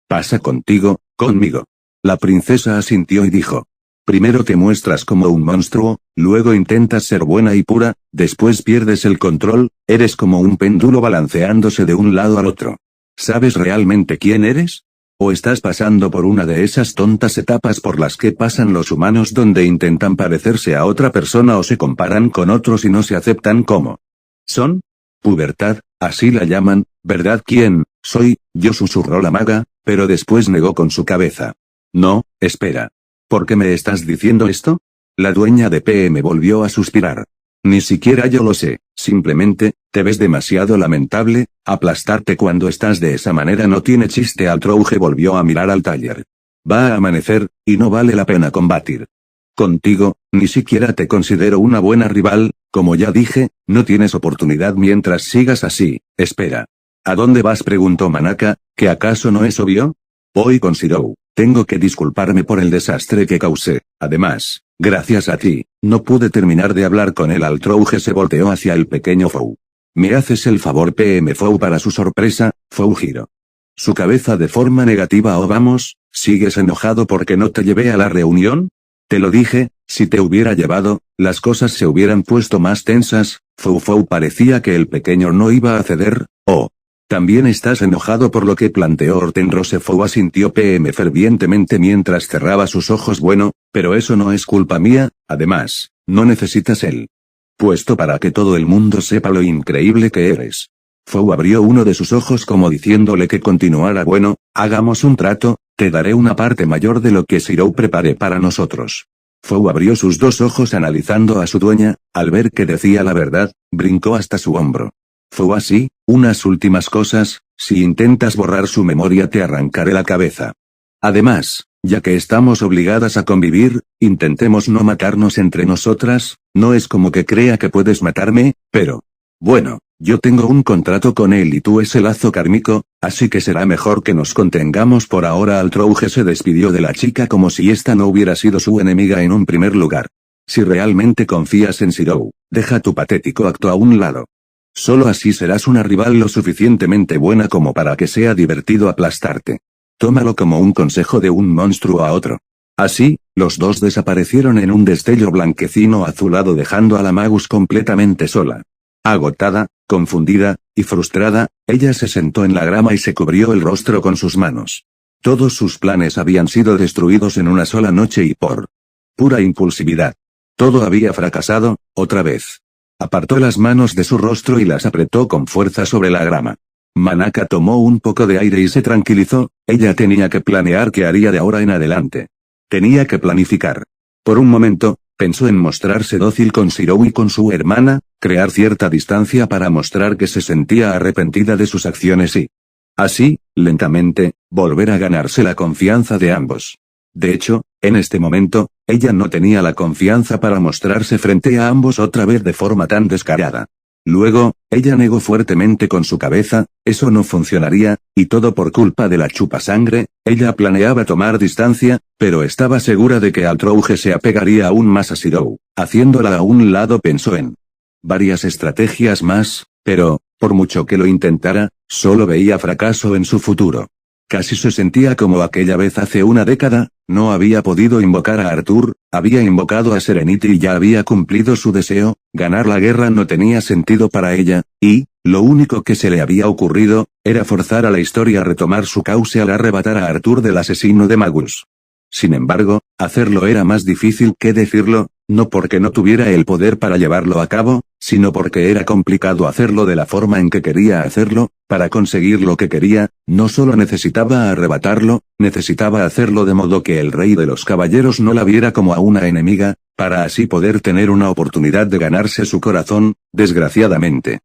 pasa conmigo. La princesa asintió y dijo. Primero te muestras como un monstruo, luego intentas ser buena y pura, después pierdes el control, eres como un péndulo balanceándose de un lado al otro. ¿Sabes realmente quién eres? ¿O estás pasando por una de esas tontas etapas por las que pasan los humanos donde intentan parecerse a otra persona o se comparan con otros y no se aceptan como son? Pubertad, así la llaman, ¿verdad? ¿Quién soy? Yo, susurró la maga, pero después negó con su cabeza. No, espera. ¿Por qué me estás diciendo esto? La dueña de PM volvió a suspirar. Ni siquiera yo lo sé, simplemente, te ves demasiado lamentable, aplastarte cuando estás de esa manera no tiene chiste. Altrouge volvió a mirar al taller. Va a amanecer, y no vale la pena combatir contigo, ni siquiera te considero una buena rival, como ya dije, no tienes oportunidad mientras sigas así. Espera. ¿A dónde vas? Preguntó Manaka, ¿que acaso no es obvio? Voy con Shirou. Tengo que disculparme por el desastre que causé. Además, gracias a ti, no pude terminar de hablar con él. Altrouge se volteó hacia el pequeño Fou. ¿Me haces el favor? PM Fou para su sorpresa, Fou giró su cabeza de forma negativa. Oh vamos, ¿sigues enojado porque no te llevé a la reunión? Te lo dije, si te hubiera llevado, las cosas se hubieran puesto más tensas. Fou parecía que el pequeño no iba a ceder. Oh. ¿También estás enojado por lo que planteó Hortenrose? Fou asintió PM fervientemente mientras cerraba sus ojos. Bueno, pero eso no es culpa mía, además, no necesitas el puesto para que todo el mundo sepa lo increíble que eres. Fou abrió uno de sus ojos como diciéndole que continuara. Bueno, hagamos un trato, te daré una parte mayor de lo que Shirou prepare para nosotros. Fou abrió sus dos ojos analizando a su dueña, al ver que decía la verdad, brincó hasta su hombro. Fue así, unas últimas cosas, si intentas borrar su memoria te arrancaré la cabeza. Además, ya que estamos obligadas a convivir, intentemos no matarnos entre nosotras, no es como que crea que puedes matarme, pero bueno, yo tengo un contrato con él y tú ese lazo kármico, así que será mejor que nos contengamos por ahora. Altrouge se despidió de la chica como si esta no hubiera sido su enemiga en un primer lugar. Si realmente confías en Shirou, deja tu patético acto a un lado. Solo así serás una rival lo suficientemente buena como para que sea divertido aplastarte. Tómalo como un consejo de un monstruo a otro. Así, los dos desaparecieron en un destello blanquecino azulado dejando a la Magus completamente sola. Agotada, confundida, y frustrada, ella se sentó en la grama y se cubrió el rostro con sus manos. Todos sus planes habían sido destruidos en una sola noche y por pura impulsividad. Todo había fracasado, otra vez. Apartó las manos de su rostro y las apretó con fuerza sobre la grama. Manaka tomó un poco de aire y se tranquilizó, ella tenía que planear qué haría de ahora en adelante. Tenía que planificar. Por un momento, pensó en mostrarse dócil con Shirou y con su hermana, crear cierta distancia para mostrar que se sentía arrepentida de sus acciones y así, lentamente, volver a ganarse la confianza de ambos. De hecho, en este momento, ella no tenía la confianza para mostrarse frente a ambos otra vez de forma tan descarada. Luego, ella negó fuertemente con su cabeza, eso no funcionaría, y todo por culpa de la chupasangre. Ella planeaba tomar distancia, pero estaba segura de que Altrouge se apegaría aún más a Shirou. Haciéndola a un lado pensó en varias estrategias más, pero, por mucho que lo intentara, solo veía fracaso en su futuro. Casi se sentía como aquella vez hace una década, no había podido invocar a Arthur, había invocado a Serenity y ya había cumplido su deseo, ganar la guerra no tenía sentido para ella, y, lo único que se le había ocurrido, era forzar a la historia a retomar su cauce al arrebatar a Arthur del asesino de Magus. Sin embargo, hacerlo era más difícil que decirlo, no porque no tuviera el poder para llevarlo a cabo, sino porque era complicado hacerlo de la forma en que quería hacerlo. Para conseguir lo que quería, no solo necesitaba arrebatarlo, necesitaba hacerlo de modo que el rey de los caballeros no la viera como a una enemiga, para así poder tener una oportunidad de ganarse su corazón, desgraciadamente.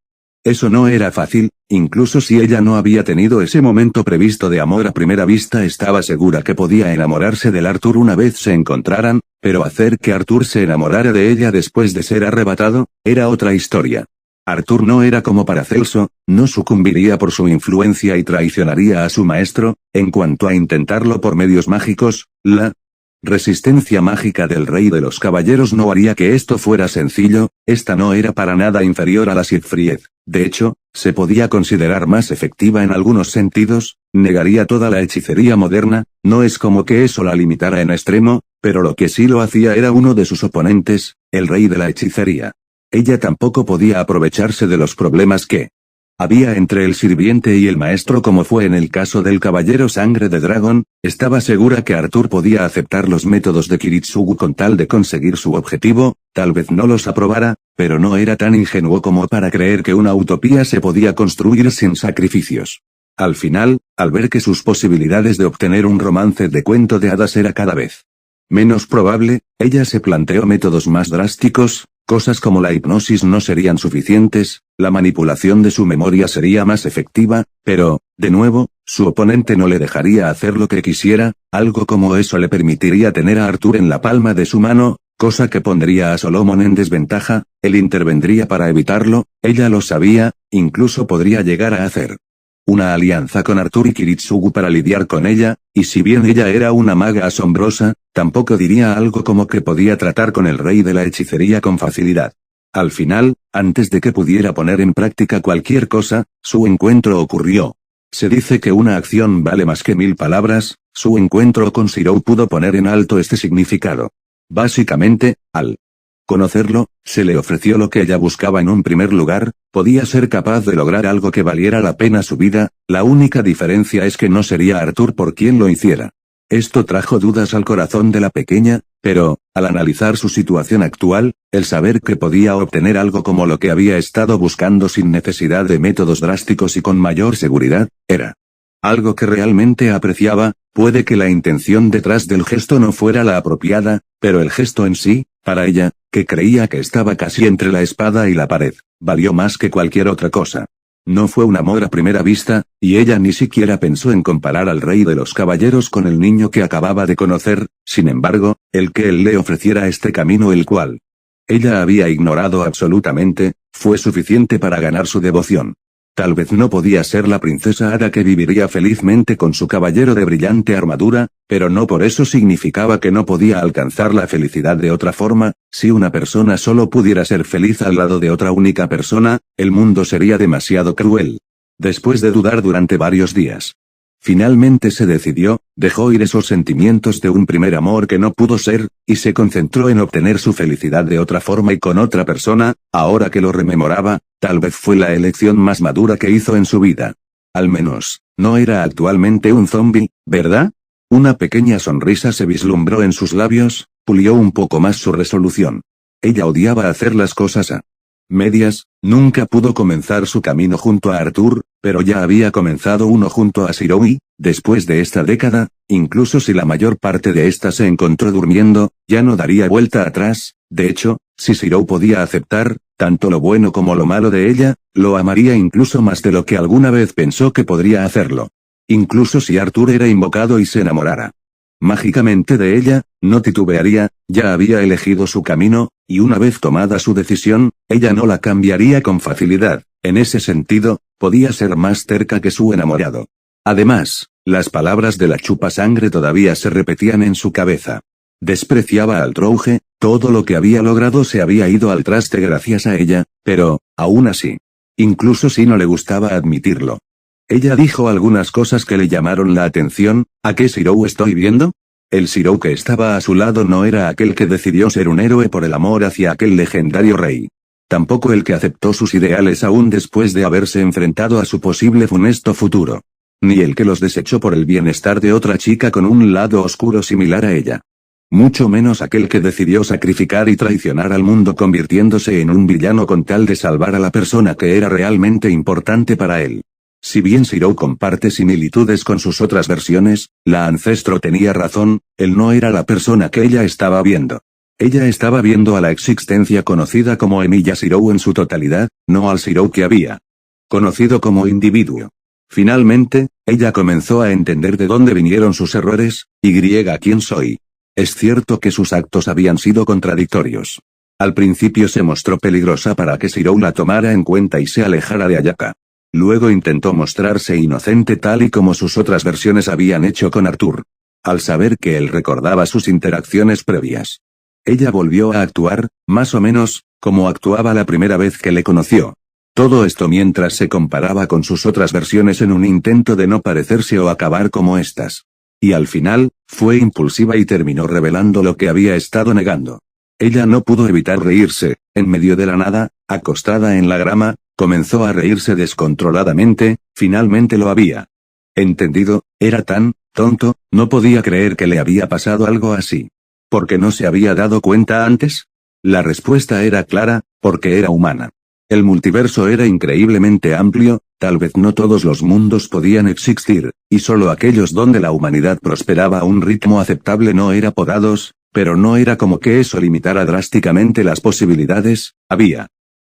Eso no era fácil, incluso si ella no había tenido ese momento previsto de amor a primera vista, estaba segura que podía enamorarse del Arthur una vez se encontraran, pero hacer que Arthur se enamorara de ella después de ser arrebatado, era otra historia. Arthur no era como Paracelso, no sucumbiría por su influencia y traicionaría a su maestro. En cuanto a intentarlo por medios mágicos, la resistencia mágica del rey de los caballeros no haría que esto fuera sencillo. Esta no era para nada inferior a la Siegfried. De hecho, se podía considerar más efectiva en algunos sentidos, negaría toda la hechicería moderna, no es como que eso la limitara en extremo, pero lo que sí lo hacía era uno de sus oponentes, el rey de la hechicería. Ella tampoco podía aprovecharse de los problemas que había entre el sirviente y el maestro, como fue en el caso del caballero Sangre de Dragón. Estaba segura que Arthur podía aceptar los métodos de Kiritsugu con tal de conseguir su objetivo, tal vez no los aprobara, pero no era tan ingenuo como para creer que una utopía se podía construir sin sacrificios. Al final, al ver que sus posibilidades de obtener un romance de cuento de hadas era cada vez menos probable, ella se planteó métodos más drásticos. Cosas como la hipnosis no serían suficientes, la manipulación de su memoria sería más efectiva, pero, de nuevo, su oponente no le dejaría hacer lo que quisiera. Algo como eso le permitiría tener a Arthur en la palma de su mano, cosa que pondría a Solomon en desventaja. Él intervendría para evitarlo, ella lo sabía, incluso podría llegar a hacer una alianza con Arthur y Kiritsugu para lidiar con ella, y si bien ella era una maga asombrosa, tampoco diría algo como que podía tratar con el rey de la hechicería con facilidad. Al final, antes de que pudiera poner en práctica cualquier cosa, su encuentro ocurrió. Se dice que una acción vale más que 1000 palabras. Su encuentro con Shirou pudo poner en alto este significado. Básicamente, al conocerlo, se le ofreció lo que ella buscaba en un primer lugar. Podía ser capaz de lograr algo que valiera la pena su vida. La única diferencia es que no sería Arthur por quien lo hiciera. Esto trajo dudas al corazón de la pequeña, pero, al analizar su situación actual, el saber que podía obtener algo como lo que había estado buscando sin necesidad de métodos drásticos y con mayor seguridad, era algo que realmente apreciaba. Puede que la intención detrás del gesto no fuera la apropiada, pero el gesto en sí, para ella, que creía que estaba casi entre la espada y la pared, valió más que cualquier otra cosa. No fue un amor a primera vista, y ella ni siquiera pensó en comparar al rey de los caballeros con el niño que acababa de conocer. Sin embargo, el que él le ofreciera este camino, el cual ella había ignorado absolutamente, fue suficiente para ganar su devoción. Tal vez no podía ser la princesa hada que viviría felizmente con su caballero de brillante armadura, pero no por eso significaba que no podía alcanzar la felicidad de otra forma. Si una persona solo pudiera ser feliz al lado de otra única persona, el mundo sería demasiado cruel. Después de dudar durante varios días, finalmente se decidió, dejó ir esos sentimientos de un primer amor que no pudo ser, y se concentró en obtener su felicidad de otra forma y con otra persona. Ahora que lo rememoraba, tal vez fue la elección más madura que hizo en su vida. Al menos, no era actualmente un zombi, ¿verdad? Una pequeña sonrisa se vislumbró en sus labios, pulió un poco más su resolución. Ella odiaba hacer las cosas a medias. Nunca pudo comenzar su camino junto a Arthur, pero ya había comenzado uno junto a Shirou y, después de esta década, incluso si la mayor parte de ésta se encontró durmiendo, ya no daría vuelta atrás. De hecho, si Shirou podía aceptar tanto lo bueno como lo malo de ella, lo amaría incluso más de lo que alguna vez pensó que podría hacerlo. Incluso si Arthur era invocado y se enamorara mágicamente de ella, no titubearía. Ya había elegido su camino, y una vez tomada su decisión, ella no la cambiaría con facilidad. En ese sentido, podía ser más terca que su enamorado. Además, las palabras de la chupasangre todavía se repetían en su cabeza. Despreciaba al Trouge, todo lo que había logrado se había ido al traste gracias a ella, pero, aún así, incluso si no le gustaba admitirlo, ella dijo algunas cosas que le llamaron la atención. ¿A qué Shirou estoy viendo? El Shirou que estaba a su lado no era aquel que decidió ser un héroe por el amor hacia aquel legendario rey. Tampoco el que aceptó sus ideales aún después de haberse enfrentado a su posible funesto futuro. Ni el que los desechó por el bienestar de otra chica con un lado oscuro similar a ella. Mucho menos aquel que decidió sacrificar y traicionar al mundo convirtiéndose en un villano con tal de salvar a la persona que era realmente importante para él. Si bien Shirou comparte similitudes con sus otras versiones, la ancestro tenía razón, él no era la persona que ella estaba viendo. Ella estaba viendo a la existencia conocida como Emilia Shirou en su totalidad, no al Shirou que había conocido como individuo. Finalmente, ella comenzó a entender de dónde vinieron sus errores, ¿quién soy? Es cierto que sus actos habían sido contradictorios. Al principio se mostró peligrosa para que Shirou la tomara en cuenta y se alejara de Ayaka. Luego intentó mostrarse inocente tal y como sus otras versiones habían hecho con Arthur. Al saber que él recordaba sus interacciones previas. Ella volvió a actuar, más o menos, como actuaba la primera vez que le conoció. Todo esto mientras se comparaba con sus otras versiones en un intento de no parecerse o acabar como estas. Y al final, fue impulsiva y terminó revelando lo que había estado negando. Ella no pudo evitar reírse, en medio de la nada, acostada en la grama, comenzó a reírse descontroladamente, finalmente lo había entendido, era tan tonto, no podía creer que le había pasado algo así. ¿Por qué no se había dado cuenta antes? La respuesta era clara, porque era humana. El multiverso era increíblemente amplio, tal vez no todos los mundos podían existir, y solo aquellos donde la humanidad prosperaba a un ritmo aceptable no era podados, pero no era como que eso limitara drásticamente las posibilidades, había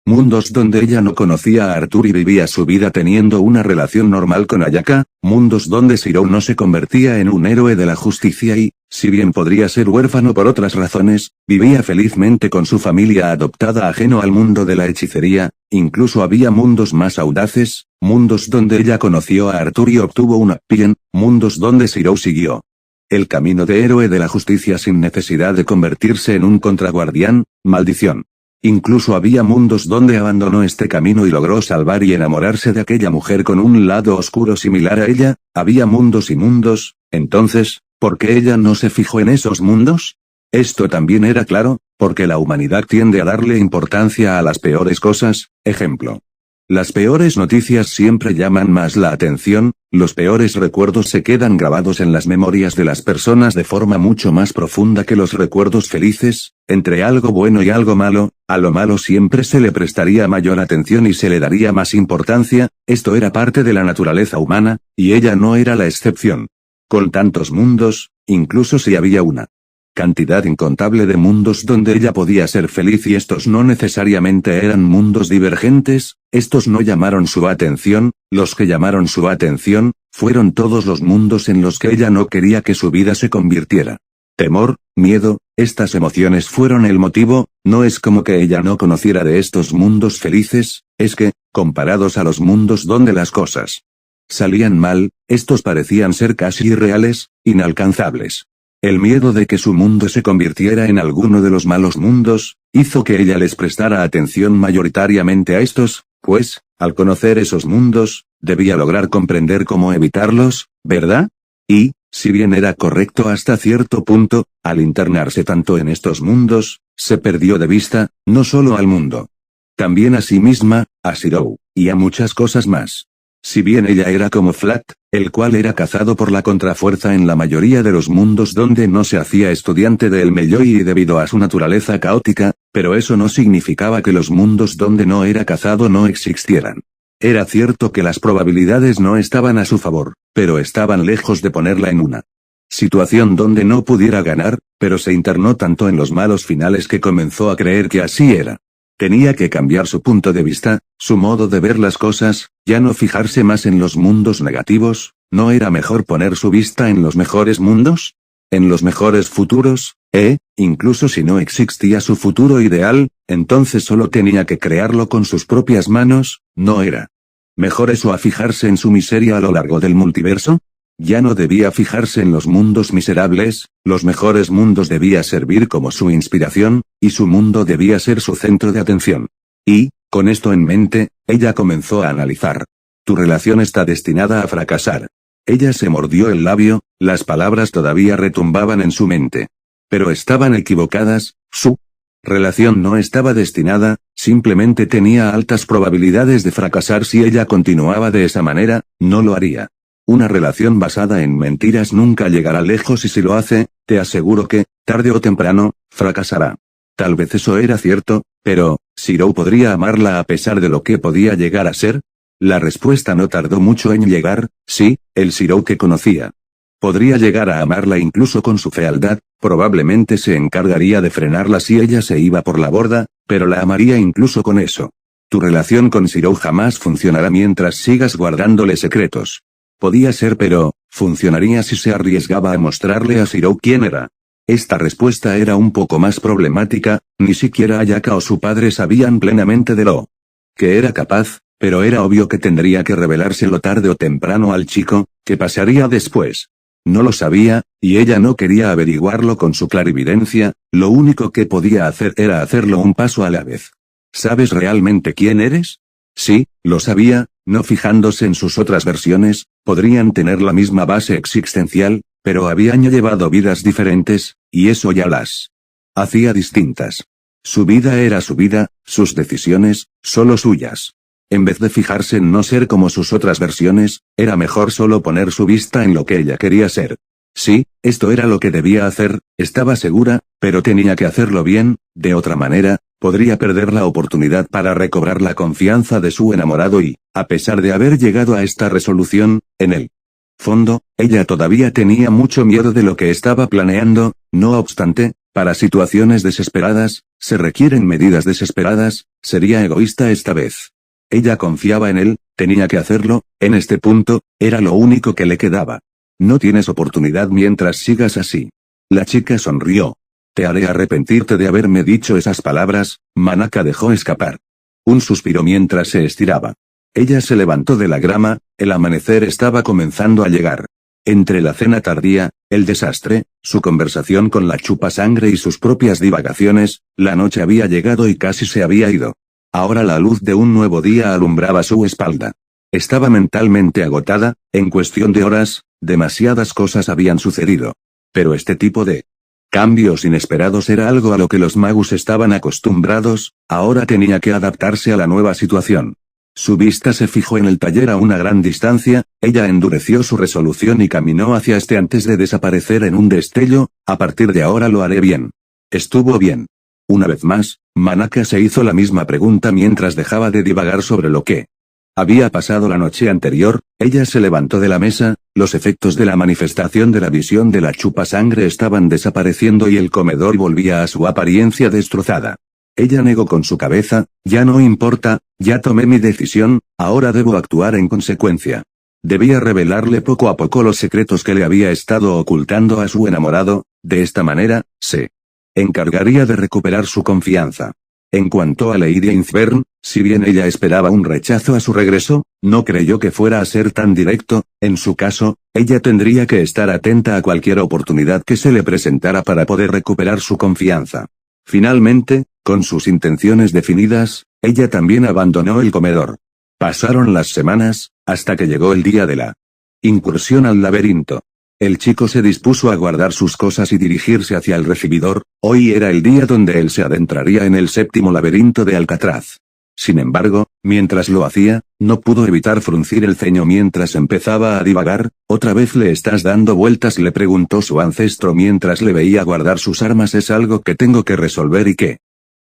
mundos donde ella no conocía a Arthur y vivía su vida teniendo una relación normal con Ayaka, mundos donde Shirou no se convertía en un héroe de la justicia y, si bien podría ser huérfano por otras razones, vivía felizmente con su familia adoptada ajeno al mundo de la hechicería, incluso había mundos más audaces, mundos donde ella conoció a Arthur y obtuvo una bien, mundos donde Shirou siguió el camino de héroe de la justicia sin necesidad de convertirse en un contraguardián, maldición. Incluso había mundos donde abandonó este camino y logró salvar y enamorarse de aquella mujer con un lado oscuro similar a ella, había mundos y mundos, entonces, ¿por qué ella no se fijó en esos mundos? Esto también era claro, porque la humanidad tiende a darle importancia a las peores cosas, ejemplo. Las peores noticias siempre llaman más la atención, los peores recuerdos se quedan grabados en las memorias de las personas de forma mucho más profunda que los recuerdos felices, entre algo bueno y algo malo, a lo malo siempre se le prestaría mayor atención y se le daría más importancia, esto era parte de la naturaleza humana, y ella no era la excepción. Con tantos mundos, incluso si había una cantidad incontable de mundos donde ella podía ser feliz y estos no necesariamente eran mundos divergentes, estos no llamaron su atención, los que llamaron su atención, fueron todos los mundos en los que ella no quería que su vida se convirtiera. Temor, miedo, estas emociones fueron el motivo, no es como que ella no conociera de estos mundos felices, es que, comparados a los mundos donde las cosas salían mal, estos parecían ser casi irreales, inalcanzables. El miedo de que su mundo se convirtiera en alguno de los malos mundos, hizo que ella les prestara atención mayoritariamente a estos, pues, al conocer esos mundos, debía lograr comprender cómo evitarlos, ¿verdad? Y, si bien era correcto hasta cierto punto, al internarse tanto en estos mundos, se perdió de vista, no solo al mundo. También a sí misma, a Shirou, y a muchas cosas más. Si bien ella era como Flat, el cual era cazado por la contrafuerza en la mayoría de los mundos donde no se hacía estudiante del Melloi debido a su naturaleza caótica, pero eso no significaba que los mundos donde no era cazado no existieran. Era cierto que las probabilidades no estaban a su favor, pero estaban lejos de ponerla en una situación donde no pudiera ganar, pero se internó tanto en los malos finales que comenzó a creer que así era. Tenía que cambiar su punto de vista, su modo de ver las cosas, ya no fijarse más en los mundos negativos, ¿no era mejor poner su vista en los mejores mundos? ¿En los mejores futuros? Incluso si no existía su futuro ideal, entonces solo tenía que crearlo con sus propias manos, ¿no era mejor eso a fijarse en su miseria a lo largo del multiverso? Ya no debía fijarse en los mundos miserables, los mejores mundos debía servir como su inspiración, y su mundo debía ser su centro de atención. Y, con esto en mente, ella comenzó a analizar. Tu relación está destinada a fracasar. Ella se mordió el labio, las palabras todavía retumbaban en su mente. Pero estaban equivocadas, su relación no estaba destinada, simplemente tenía altas probabilidades de fracasar si ella continuaba de esa manera, no lo haría. Una relación basada en mentiras nunca llegará lejos y si lo hace, te aseguro que, tarde o temprano, fracasará. Tal vez eso era cierto, pero, ¿Shiro podría amarla a pesar de lo que podía llegar a ser? La respuesta no tardó mucho en llegar, sí, el Shiro que conocía. Podría llegar a amarla incluso con su fealdad, probablemente se encargaría de frenarla si ella se iba por la borda, pero la amaría incluso con eso. Tu relación con Shiro jamás funcionará mientras sigas guardándole secretos. Podía ser, pero, funcionaría si se arriesgaba a mostrarle a Shiro quién era. Esta respuesta era un poco más problemática, ni siquiera Ayaka o su padre sabían plenamente de lo que era capaz, pero era obvio que tendría que revelárselo tarde o temprano al chico. ¿Qué pasaría después? No lo sabía, y ella no quería averiguarlo con su clarividencia, lo único que podía hacer era hacerlo un paso a la vez. ¿Sabes realmente quién eres? Sí, lo sabía, no fijándose en sus otras versiones, podrían tener la misma base existencial, pero habían llevado vidas diferentes, y eso ya las hacía distintas. Su vida era su vida, sus decisiones, solo suyas. En vez de fijarse en no ser como sus otras versiones, era mejor solo poner su vista en lo que ella quería ser. Sí, esto era lo que debía hacer, estaba segura, pero tenía que hacerlo bien, de otra manera, podría perder la oportunidad para recobrar la confianza de su enamorado y, a pesar de haber llegado a esta resolución, en el fondo, ella todavía tenía mucho miedo de lo que estaba planeando, no obstante, para situaciones desesperadas, se requieren medidas desesperadas, sería egoísta esta vez. Ella confiaba en él, tenía que hacerlo, en este punto, era lo único que le quedaba. No tienes oportunidad mientras sigas así. La chica sonrió. Te haré arrepentirte de haberme dicho esas palabras, Manaka dejó escapar un suspiro mientras se estiraba. Ella se levantó de la grama, el amanecer estaba comenzando a llegar. Entre la cena tardía, el desastre, su conversación con la chupasangre y sus propias divagaciones, la noche había llegado y casi se había ido. Ahora la luz de un nuevo día alumbraba su espalda. Estaba mentalmente agotada, en cuestión de horas, demasiadas cosas habían sucedido. Pero este tipo de cambios inesperados era algo a lo que los magus estaban acostumbrados, ahora tenía que adaptarse a la nueva situación. Su vista se fijó en el taller a una gran distancia, ella endureció su resolución y caminó hacia este antes de desaparecer en un destello, a partir de ahora lo haré bien. Estuvo bien. Una vez más, Manaka se hizo la misma pregunta mientras dejaba de divagar sobre lo que había pasado la noche anterior. Ella se levantó de la mesa, los efectos de la manifestación de la visión de la chupasangre estaban desapareciendo y el comedor volvía a su apariencia destrozada. Ella negó con su cabeza, ya no importa, ya tomé mi decisión, ahora debo actuar en consecuencia. Debía revelarle poco a poco los secretos que le había estado ocultando a su enamorado, de esta manera, se encargaría de recuperar su confianza. En cuanto a Lady Inchburn, si bien ella esperaba un rechazo a su regreso, no creyó que fuera a ser tan directo. En su caso, ella tendría que estar atenta a cualquier oportunidad que se le presentara para poder recuperar su confianza. Finalmente, con sus intenciones definidas, ella también abandonó el comedor. Pasaron las semanas, hasta que llegó el día de la incursión al laberinto. El chico se dispuso a guardar sus cosas y dirigirse hacia el recibidor. Hoy era el día donde él se adentraría en el séptimo laberinto de Alcatraz. Sin embargo, mientras lo hacía, no pudo evitar fruncir el ceño mientras empezaba a divagar. ¿Otra vez le estás dando vueltas?, le preguntó su ancestro mientras le veía guardar sus armas. Es algo que tengo que resolver y que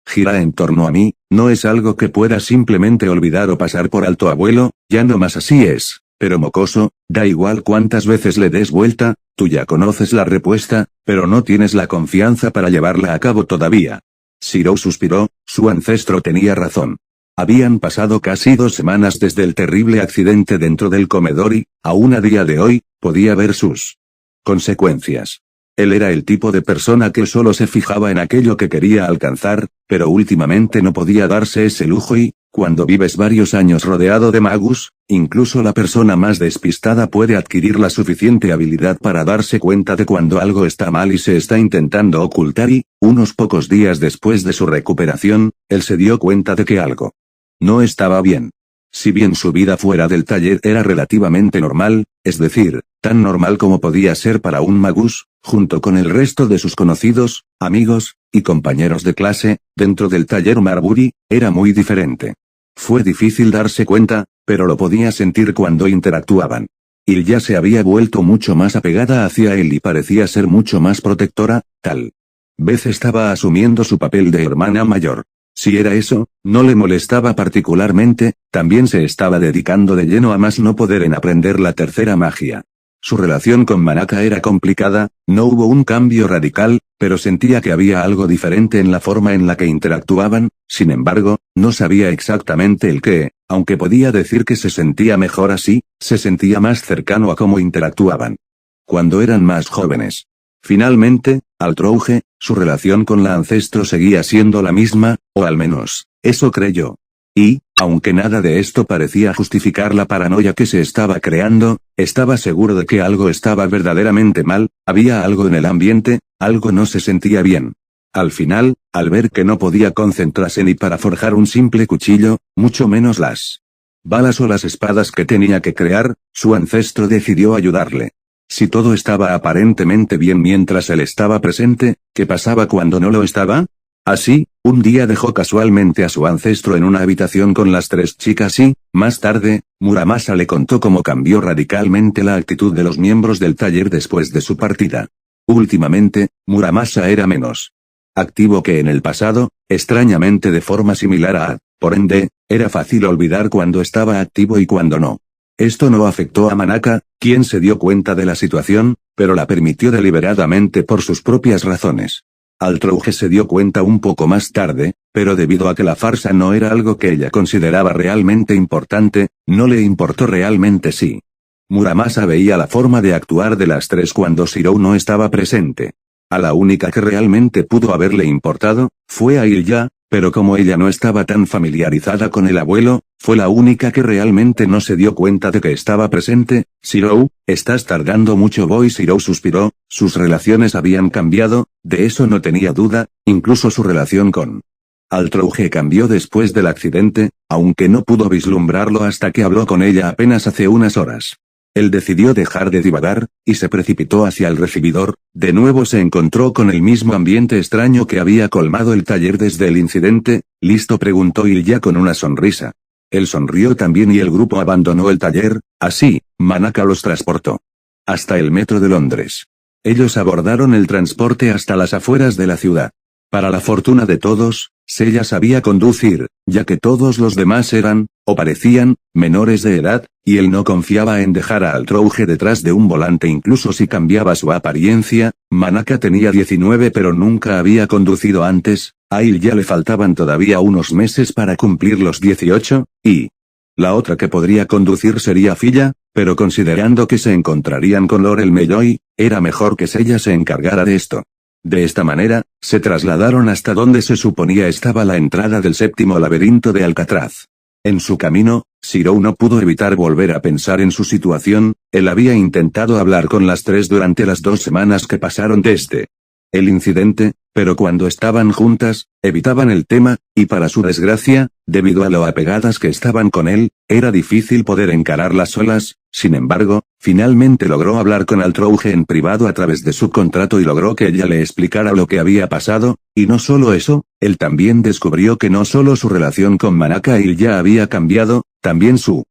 gira en torno a mí, no es algo que pueda simplemente olvidar o pasar por alto, abuelo, ya no más así es. Pero mocoso, da igual cuántas veces le des vuelta, tú ya conoces la respuesta, pero no tienes la confianza para llevarla a cabo todavía. Shiro suspiró, su ancestro tenía razón. Habían pasado casi 2 semanas desde el terrible accidente dentro del comedor y, aún a día de hoy, podía ver sus consecuencias. Él era el tipo de persona que solo se fijaba en aquello que quería alcanzar, pero últimamente no podía darse ese lujo y, cuando vives varios años rodeado de magus, incluso la persona más despistada puede adquirir la suficiente habilidad para darse cuenta de cuando algo está mal y se está intentando ocultar y, unos pocos días después de su recuperación, él se dio cuenta de que algo no estaba bien. Si bien su vida fuera del taller era relativamente normal, es decir, tan normal como podía ser para un magus, junto con el resto de sus conocidos, amigos, y compañeros de clase, dentro del taller Marbury, era muy diferente. Fue difícil darse cuenta, pero lo podía sentir cuando interactuaban. Ilya se había vuelto mucho más apegada hacia él y parecía ser mucho más protectora, tal vez estaba asumiendo su papel de hermana mayor. Si era eso, no le molestaba particularmente, también se estaba dedicando de lleno a más no poder en aprender la tercera magia. Su relación con Manaka era complicada, no hubo un cambio radical, pero sentía que había algo diferente en la forma en la que interactuaban, sin embargo, no sabía exactamente el qué, aunque podía decir que se sentía mejor así, se sentía más cercano a cómo interactuaban. Cuando eran más jóvenes. Finalmente, al Trouge, su relación con la ancestro seguía siendo la misma, o al menos, eso creyó. Y, aunque nada de esto parecía justificar la paranoia que se estaba creando, estaba seguro de que algo estaba verdaderamente mal, había algo en el ambiente, algo no se sentía bien. Al final, al ver que no podía concentrarse ni para forjar un simple cuchillo, mucho menos las balas o las espadas que tenía que crear, su ancestro decidió ayudarle. Si todo estaba aparentemente bien mientras él estaba presente, ¿qué pasaba cuando no lo estaba? Así, un día dejó casualmente a su ancestro en una habitación con las tres chicas y, más tarde, Muramasa le contó cómo cambió radicalmente la actitud de los miembros del taller después de su partida. Últimamente, Muramasa era menos activo que en el pasado, extrañamente de forma similar a, por ende, era fácil olvidar cuando estaba activo y cuando no. Esto no afectó a Manaka, quien se dio cuenta de la situación, pero la permitió deliberadamente por sus propias razones. Altrouge se dio cuenta un poco más tarde, pero debido a que la farsa no era algo que ella consideraba realmente importante, no le importó realmente si Muramasa veía la forma de actuar de las tres cuando Shirou no estaba presente. A la única que realmente pudo haberle importado, fue a Ilya, pero como ella no estaba tan familiarizada con el abuelo, fue la única que realmente no se dio cuenta de que estaba presente. Shirou, estás tardando mucho. Shirou suspiró, sus relaciones habían cambiado, de eso no tenía duda, incluso su relación con Altrouge cambió después del accidente, aunque no pudo vislumbrarlo hasta que habló con ella apenas hace unas horas. Él decidió dejar de divagar, y se precipitó hacia el recibidor, de nuevo se encontró con el mismo ambiente extraño que había colmado el taller desde el incidente. ¿Listo?, preguntó Ilya con una sonrisa. Él sonrió también y el grupo abandonó el taller, así, Manaka los transportó hasta el metro de Londres. Ellos abordaron el transporte hasta las afueras de la ciudad. Para la fortuna de todos, Seiya sabía conducir, ya que todos los demás eran, o parecían, menores de edad, y él no confiaba en dejar a Altrouge detrás de un volante incluso si cambiaba su apariencia. Manaka tenía 19 pero nunca había conducido antes, a Ilya le faltaban todavía unos meses para cumplir los 18, y la otra que podría conducir sería Filla, pero considerando que se encontrarían con Laurel Melloy, era mejor que Seiya se encargara de esto. De esta manera, se trasladaron hasta donde se suponía estaba la entrada del séptimo laberinto de Alcatraz. En su camino, Shirou no pudo evitar volver a pensar en su situación. Él había intentado hablar con las tres durante las 2 semanas que pasaron desde el incidente, pero cuando estaban juntas, evitaban el tema, y para su desgracia, debido a lo apegadas que estaban con él, era difícil poder encararlas solas. Sin embargo, finalmente logró hablar con Altrouge en privado a través de su contrato y logró que ella le explicara lo que había pasado, y no solo eso, él también descubrió que no solo su relación con Manaka y ya había cambiado, también su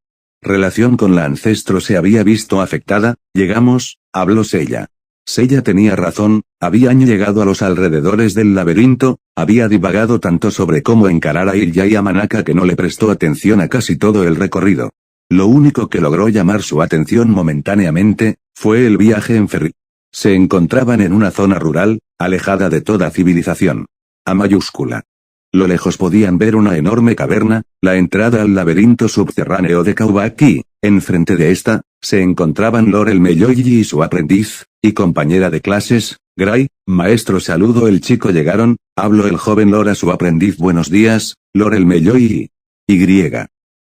relación con la ancestro se había visto afectada. Llegamos, habló Seiya. Seiya tenía razón, habían llegado a los alrededores del laberinto, había divagado tanto sobre cómo encarar a Ilya y a Manaka que no le prestó atención a casi todo el recorrido. Lo único que logró llamar su atención momentáneamente, fue el viaje en ferry. Se encontraban en una zona rural, alejada de toda civilización. A mayúscula. Lo lejos podían ver una enorme caverna, la entrada al laberinto subterráneo de Kaubaki. Enfrente de esta, se encontraban Laurel Melloy y su aprendiz, y compañera de clases, Gray. Maestro, saludo el chico. Llegaron, habló el joven Lor a su aprendiz. Buenos días, Laurel Melloy y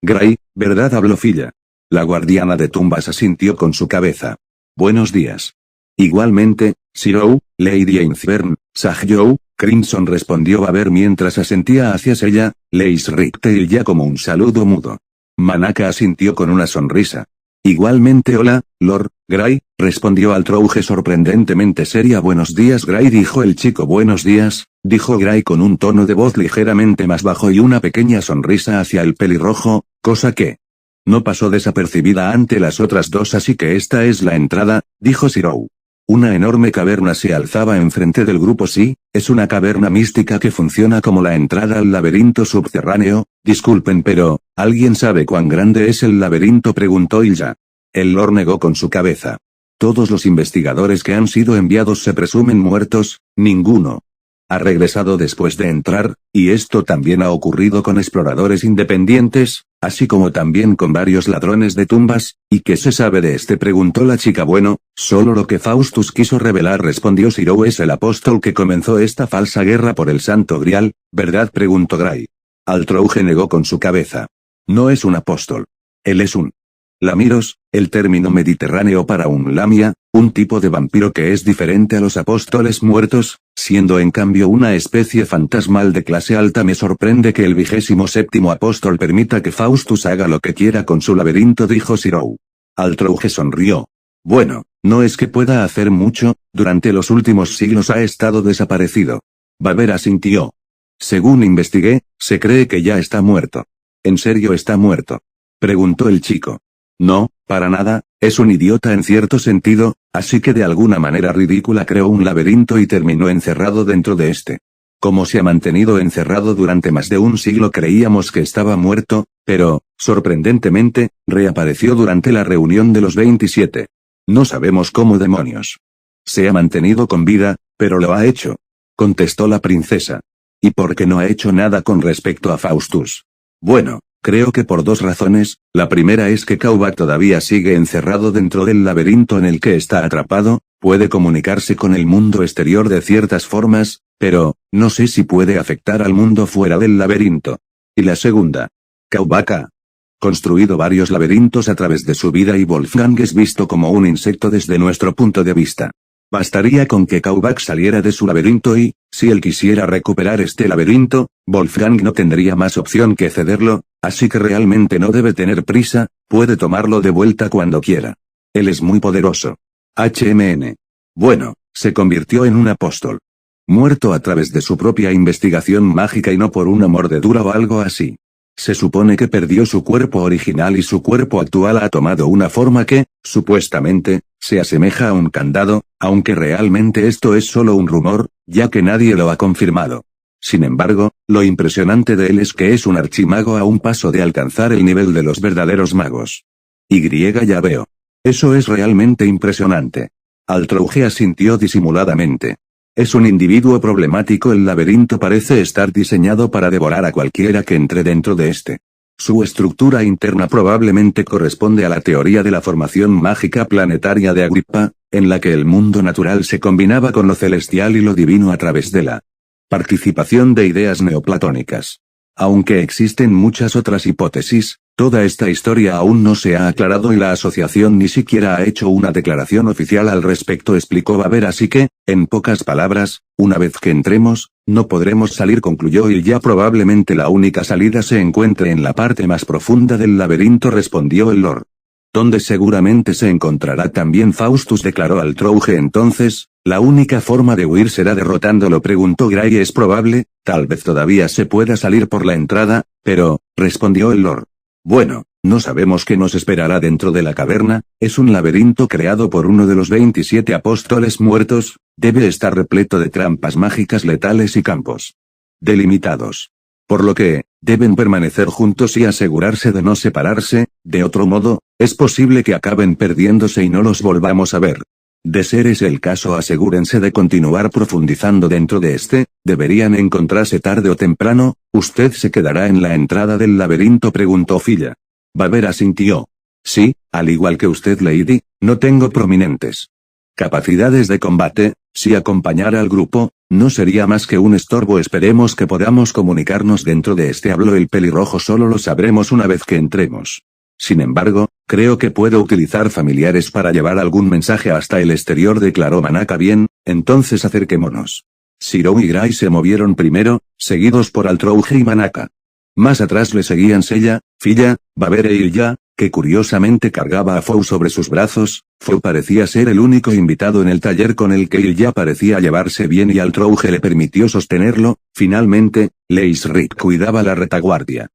Gray, ¿verdad? Habló Filla. La guardiana de tumbas asintió con su cabeza. Buenos días. Igualmente, Shirou, Lady Einzbern, Sahyou, Crimson respondió a ver mientras asentía hacia Seiya, Leis Ricktail ya como un saludo mudo. Manaka asintió con una sonrisa. Igualmente hola, Lord Gray, respondió Altrouge sorprendentemente seria. Buenos días Gray, dijo el chico. Buenos días, dijo Gray con un tono de voz ligeramente más bajo y una pequeña sonrisa hacia el pelirrojo, cosa que no pasó desapercibida ante las otras dos. Así que esta es la entrada, dijo Zero. Una enorme caverna se alzaba enfrente del grupo. Sí, es una caverna mística que funciona como la entrada al laberinto subterráneo. Disculpen, pero, ¿alguien sabe cuán grande es el laberinto?, preguntó Ilya. El Lord negó con su cabeza. Todos los investigadores que han sido enviados se presumen muertos, ninguno ha regresado después de entrar, y esto también ha ocurrido con exploradores independientes, así como también con varios ladrones de tumbas. ¿Y qué se sabe de este?, preguntó la chica. Bueno, solo lo que Faustus quiso revelar, respondió Zero. Es el apóstol que comenzó esta falsa guerra por el Santo Grial, ¿verdad?, preguntó Gray. Altrouge negó con su cabeza. No es un apóstol. Él es un Lamiros, el término mediterráneo para un lamia, un tipo de vampiro que es diferente a los apóstoles muertos, siendo en cambio una especie fantasmal de clase alta. Me sorprende que el 27º apóstol permita que Faustus haga lo que quiera con su laberinto, dijo Zero. Altrouge sonrió. Bueno, no es que pueda hacer mucho, durante los últimos siglos ha estado desaparecido. Baber asintió. Según investigué, se cree que ya está muerto. ¿En serio está muerto?, preguntó el chico. No, para nada, es un idiota en cierto sentido, así que de alguna manera ridícula creó un laberinto y terminó encerrado dentro de este. Como se ha mantenido encerrado durante más de un siglo, creíamos que estaba muerto, pero, sorprendentemente, reapareció durante la reunión de los 27. No sabemos cómo demonios se ha mantenido con vida, pero lo ha hecho, contestó la princesa. ¿Y por qué no ha hecho nada con respecto a Faustus? Bueno, creo que por dos razones. La primera es que Kauba todavía sigue encerrado dentro del laberinto en el que está atrapado, puede comunicarse con el mundo exterior de ciertas formas, pero, no sé si puede afectar al mundo fuera del laberinto. Y la segunda. Kaubaka ha construido varios laberintos a través de su vida y Wolfgang es visto como un insecto desde nuestro punto de vista. Bastaría con que Kaubak saliera de su laberinto y, si él quisiera recuperar este laberinto, Wolfgang no tendría más opción que cederlo, así que realmente no debe tener prisa, puede tomarlo de vuelta cuando quiera. Él es muy poderoso. Bueno, se convirtió en un apóstol. Muerto a través de su propia investigación mágica y no por una mordedura o algo así. Se supone que perdió su cuerpo original y su cuerpo actual ha tomado una forma que, supuestamente, se asemeja a un candado, aunque realmente esto es solo un rumor, ya que nadie lo ha confirmado. Sin embargo, lo impresionante de él es que es un archimago a un paso de alcanzar el nivel de los verdaderos magos. Ya veo. Eso es realmente impresionante. Altrouge asintió disimuladamente. Es un individuo problemático. El laberinto parece estar diseñado para devorar a cualquiera que entre dentro de este. Su estructura interna probablemente corresponde a la teoría de la formación mágica planetaria de Agrippa, en la que el mundo natural se combinaba con lo celestial y lo divino a través de la participación de ideas neoplatónicas. Aunque existen muchas otras hipótesis, toda esta historia aún no se ha aclarado y la asociación ni siquiera ha hecho una declaración oficial al respecto, explicó Baber. Así que, en pocas palabras, una vez que entremos, no podremos salir, concluyó Ilya. Probablemente la única salida se encuentre en la parte más profunda del laberinto, respondió el Lord. Donde seguramente se encontrará también Faustus, declaró Altrouge. Entonces, ¿la única forma de huir será derrotándolo?, preguntó Gray. Es probable, tal vez todavía se pueda salir por la entrada, pero, respondió el Lord. Bueno, no sabemos qué nos esperará dentro de la caverna, es un laberinto creado por uno de los 27 apóstoles muertos, debe estar repleto de trampas mágicas letales y campos delimitados. Por lo que, deben permanecer juntos y asegurarse de no separarse, de otro modo, es posible que acaben perdiéndose y no los volvamos a ver. De ser ese el caso, asegúrense de continuar profundizando dentro de este, deberían encontrarse tarde o temprano. ¿Usted se quedará en la entrada del laberinto?, preguntó Filla. Baber asintió. Sí, al igual que usted, Lady, no tengo prominentes capacidades de combate. Si acompañara al grupo, no sería más que un estorbo. Esperemos que podamos comunicarnos dentro de este, habló el pelirrojo. Solo lo sabremos una vez que entremos. Sin embargo, creo que puedo utilizar familiares para llevar algún mensaje hasta el exterior, declaró Manaka. Bien, entonces acerquémonos. Zero y Gray se movieron primero, seguidos por Altrouge y Manaka. Más atrás le seguían Sella, Filla, Baber e Ilya, que curiosamente cargaba a Fou sobre sus brazos. Fou parecía ser el único invitado en el taller con el que Ilya parecía llevarse bien y al Trouge le permitió sostenerlo. Finalmente, Leisrik cuidaba la retaguardia.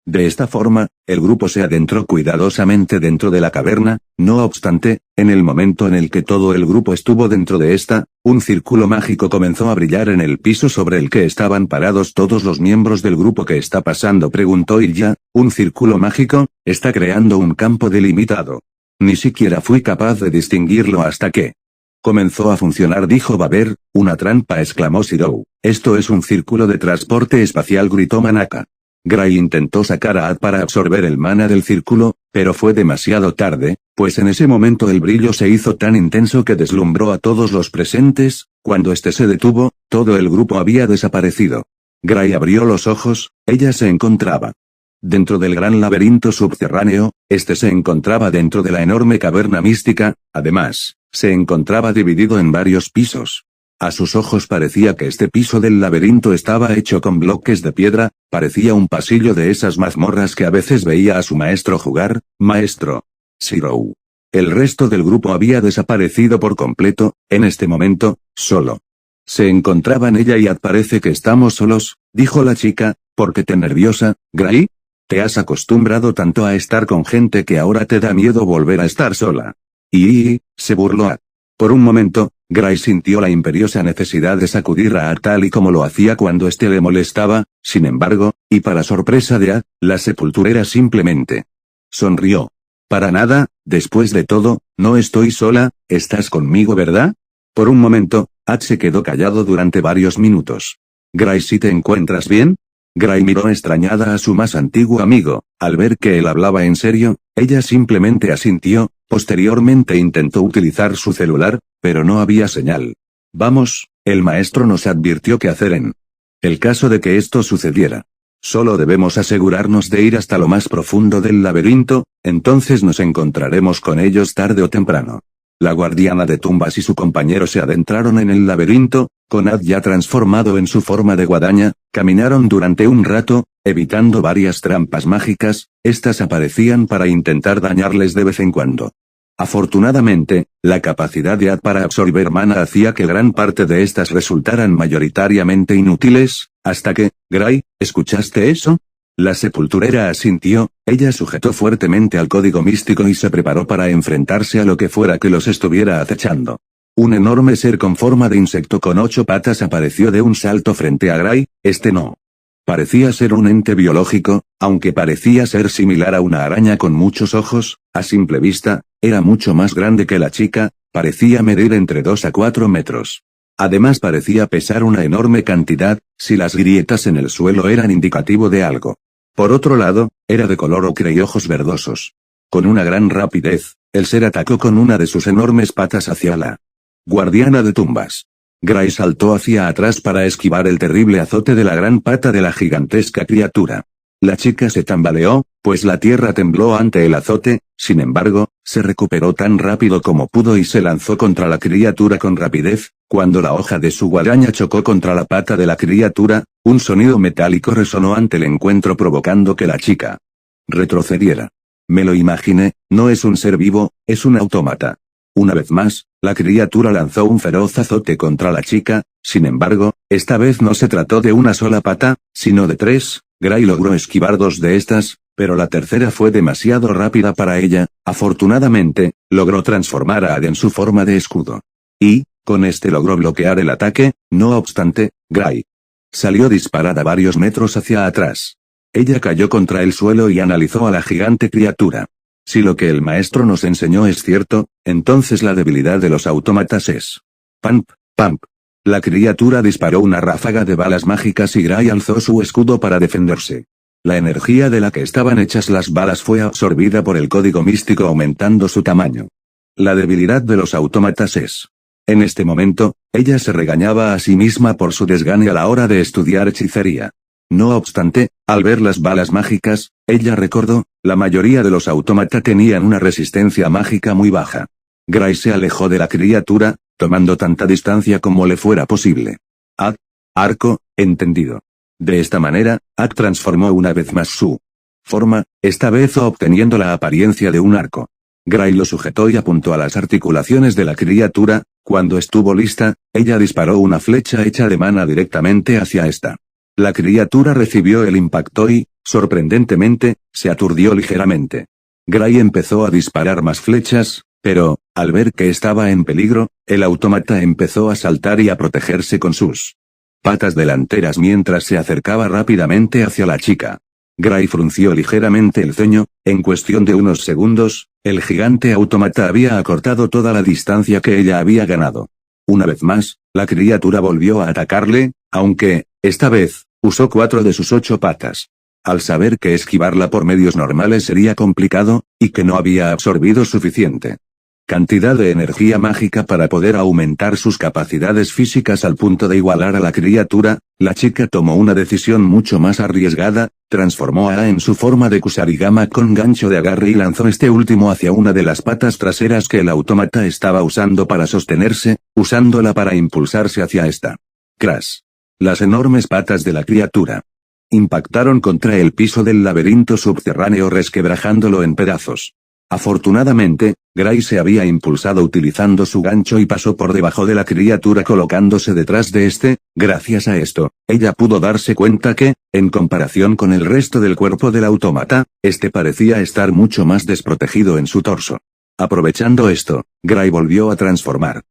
De esta forma, el grupo se adentró cuidadosamente dentro de la caverna. No obstante, en el momento en el que todo el grupo estuvo dentro de esta, un círculo mágico comenzó a brillar en el piso sobre el que estaban parados todos los miembros del grupo. ¿Qué está pasando?, preguntó Ilya. ¿Un círculo mágico? Está creando un campo delimitado. Ni siquiera fui capaz de distinguirlo hasta que comenzó a funcionar, dijo Baber. Una trampa, exclamó Shirou. Esto es un círculo de transporte espacial, gritó Manaka. Gray intentó sacar a Ad para absorber el mana del círculo, pero fue demasiado tarde, pues en ese momento el brillo se hizo tan intenso que deslumbró a todos los presentes. Cuando este se detuvo, todo el grupo había desaparecido. Gray abrió los ojos. Ella se encontraba dentro del gran laberinto subterráneo. Este se encontraba dentro de la enorme caverna mística. Además, se encontraba dividido en varios pisos. A sus ojos parecía que este piso del laberinto estaba hecho con bloques de piedra. Parecía un pasillo de esas mazmorras que a veces veía a su maestro jugar. Maestro Shirou. El resto del grupo había desaparecido por completo. En este momento, solo se encontraban ella y Ad. Parece que estamos solos, dijo la chica. ¿Por qué te nerviosa, Gray? Te has acostumbrado tanto a estar con gente que ahora te da miedo volver a estar sola. Se burló Ad. Por un momento, Gray sintió la imperiosa necesidad de sacudir a Ad tal y como lo hacía cuando éste le molestaba. Sin embargo, y para sorpresa de Ad, la sepulturera simplemente sonrió. Para nada, después de todo, no estoy sola, estás conmigo, ¿verdad? Por un momento, Ad se quedó callado durante varios minutos. Gray, ¿si te encuentras bien? Gray miró extrañada a su más antiguo amigo. Al ver que él hablaba en serio, ella simplemente asintió. Posteriormente intentó utilizar su celular, pero no había señal. Vamos, el maestro nos advirtió qué hacer en el caso de que esto sucediera. Solo debemos asegurarnos de ir hasta lo más profundo del laberinto, entonces nos encontraremos con ellos tarde o temprano. La guardiana de tumbas y su compañero se adentraron en el laberinto. Con Ad ya transformado en su forma de guadaña, caminaron durante un rato, evitando varias trampas mágicas. Estas aparecían para intentar dañarles de vez en cuando. Afortunadamente, la capacidad de Ad para absorber mana hacía que gran parte de estas resultaran mayoritariamente inútiles, hasta que, Gray, ¿escuchaste eso? La sepulturera asintió. Ella sujetó fuertemente al código místico y se preparó para enfrentarse a lo que fuera que los estuviera acechando. Un enorme ser con forma de insecto con 8 patas apareció de un salto frente a Gray. Este no parecía ser un ente biológico, aunque parecía ser similar a una araña con muchos ojos. A simple vista, era mucho más grande que la chica, parecía medir entre 2 a 4 metros. Además parecía pesar una enorme cantidad. Si las grietas en el suelo eran indicativo de algo. Por otro lado, era de color ocre y ojos verdosos. Con una gran rapidez, el ser atacó con una de sus enormes patas hacia la guardiana de tumbas. Gray saltó hacia atrás para esquivar el terrible azote de la gran pata de la gigantesca criatura. La chica se tambaleó, pues la tierra tembló ante el azote. Sin embargo, se recuperó tan rápido como pudo y se lanzó contra la criatura con rapidez. Cuando la hoja de su guadaña chocó contra la pata de la criatura, un sonido metálico resonó ante el encuentro provocando que la chica retrocediera. Me lo imaginé, no es un ser vivo, es un autómata. Una vez más, la criatura lanzó un feroz azote contra la chica. Sin embargo, esta vez no se trató de una sola pata, sino de 3. Gray logró esquivar 2 de estas, pero la tercera fue demasiado rápida para ella. Afortunadamente, logró transformar a Ad en su forma de escudo. Y, con este logró bloquear el ataque. No obstante, Gray salió disparada varios metros hacia atrás. Ella cayó contra el suelo y analizó a la gigante criatura. Si lo que el maestro nos enseñó es cierto, entonces la debilidad de los autómatas es pamp, pamp. La criatura disparó una ráfaga de balas mágicas y Gray alzó su escudo para defenderse. La energía de la que estaban hechas las balas fue absorbida por el código místico aumentando su tamaño. La debilidad de los autómatas es. En este momento, ella se regañaba a sí misma por su desgane a la hora de estudiar hechicería. No obstante, al ver las balas mágicas, ella recordó, la mayoría de los autómatas tenían una resistencia mágica muy baja. Gray se alejó de la criatura, tomando tanta distancia como le fuera posible. Arco, entendido. De esta manera, Ak transformó una vez más su forma, esta vez obteniendo la apariencia de un arco. Gray lo sujetó y apuntó a las articulaciones de la criatura. Cuando estuvo lista, ella disparó una flecha hecha de mana directamente hacia esta. La criatura recibió el impacto y, sorprendentemente, se aturdió ligeramente. Gray empezó a disparar más flechas, pero, al ver que estaba en peligro, el autómata empezó a saltar y a protegerse con sus patas delanteras mientras se acercaba rápidamente hacia la chica. Gray frunció ligeramente el ceño. En cuestión de unos segundos, el gigante autómata había acortado toda la distancia que ella había ganado. Una vez más, la criatura volvió a atacarle, aunque, esta vez, usó 4 de sus 8 patas. Al saber que esquivarla por medios normales sería complicado, y que no había absorbido suficiente cantidad de energía mágica para poder aumentar sus capacidades físicas al punto de igualar a la criatura, la chica tomó una decisión mucho más arriesgada, transformó a en su forma de Kusarigama con gancho de agarre y lanzó este último hacia una de las patas traseras que el autómata estaba usando para sostenerse, usándola para impulsarse hacia esta. Crash. Las enormes patas de la criatura impactaron contra el piso del laberinto subterráneo resquebrajándolo en pedazos. Afortunadamente, Gray se había impulsado utilizando su gancho y pasó por debajo de la criatura colocándose detrás de este. Gracias a esto, ella pudo darse cuenta que, en comparación con el resto del cuerpo del autómata, este parecía estar mucho más desprotegido en su torso. Aprovechando esto, Gray volvió a transformar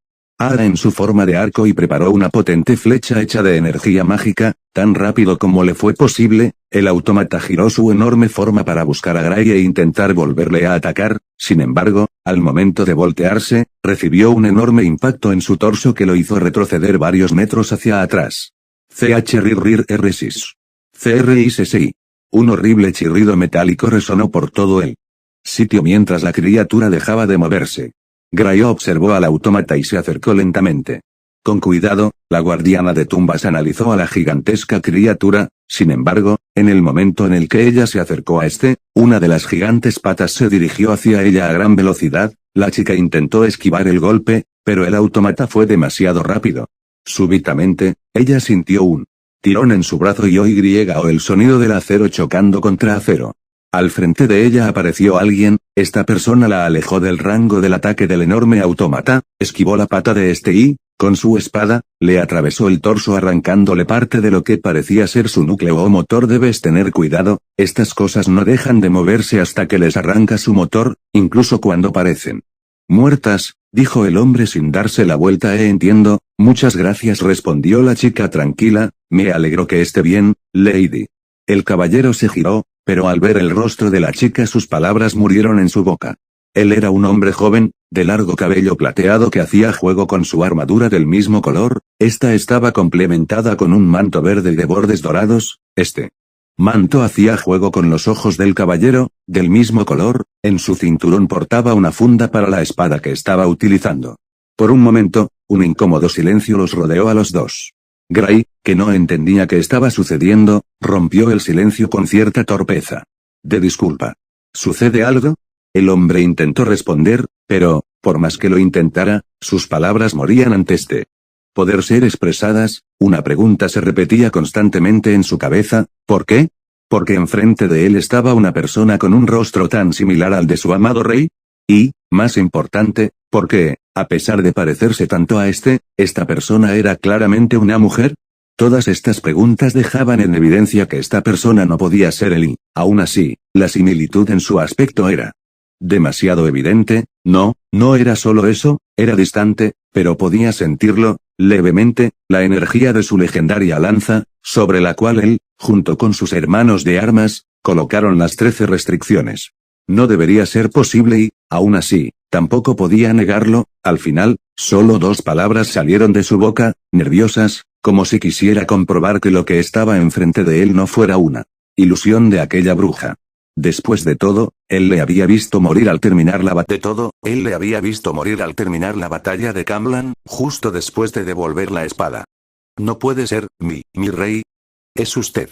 en su forma de arco y preparó una potente flecha hecha de energía mágica. Tan rápido como le fue posible, el autómata giró su enorme forma para buscar a Gray e intentar volverle a atacar. Sin embargo, al momento de voltearse, recibió un enorme impacto en su torso que lo hizo retroceder varios metros hacia atrás. CHRIRRSIS. CRISSI. Un horrible chirrido metálico resonó por todo el sitio mientras la criatura dejaba de moverse. Gray observó al autómata y se acercó lentamente. Con cuidado, la guardiana de tumbas analizó a la gigantesca criatura. Sin embargo, en el momento en el que ella se acercó a una de las gigantes patas se dirigió hacia ella a gran velocidad. La chica intentó esquivar el golpe, pero el autómata fue demasiado rápido. Súbitamente, ella sintió un tirón en su brazo y oyó el sonido del acero chocando contra acero. Al frente de ella apareció alguien. Esta persona la alejó del rango del ataque del enorme autómata, esquivó la pata de y, con su espada, le atravesó el torso arrancándole parte de lo que parecía ser su núcleo o motor. Debes tener cuidado, estas cosas no dejan de moverse hasta que les arranca su motor, incluso cuando parecen muertas, dijo el hombre sin darse la vuelta. Entiendo, muchas gracias, respondió la chica tranquila. Me alegro que esté bien, Lady. El caballero se giró, pero al ver el rostro de la chica sus palabras murieron en su boca. Él era un hombre joven, de largo cabello plateado que hacía juego con su armadura del mismo color. Esta estaba complementada con un manto verde de bordes dorados. Este manto hacía juego con los ojos del caballero, del mismo color. En su cinturón portaba una funda para la espada que estaba utilizando. Por un momento, un incómodo silencio los rodeó a los dos. Gray, que no entendía qué estaba sucediendo, rompió el silencio con cierta torpeza. Disculpa. ¿Sucede algo? El hombre intentó responder, pero, por más que lo intentara, sus palabras morían antes de poder ser expresadas. Una pregunta se repetía constantemente en su cabeza. ¿Por qué? Porque enfrente de él estaba una persona con un rostro tan similar al de su amado rey. Y, más importante, ¿por qué, a pesar de parecerse tanto a esta persona era claramente una mujer? Todas estas preguntas dejaban en evidencia que esta persona no podía ser él y, aún así, la similitud en su aspecto era demasiado evidente. No era solo eso, era distante, pero podía sentirlo, levemente, la energía de su legendaria lanza, sobre la cual él, junto con sus hermanos de armas, colocaron las 13 restricciones. No debería ser posible y, aún así, tampoco podía negarlo. Al final, solo 2 palabras salieron de su boca, nerviosas, como si quisiera comprobar que lo que estaba enfrente de él no fuera una ilusión de aquella bruja. Después de todo, él le había visto morir al terminar la batalla de Camlan, justo después de devolver la espada. No puede ser, mi rey. Es usted.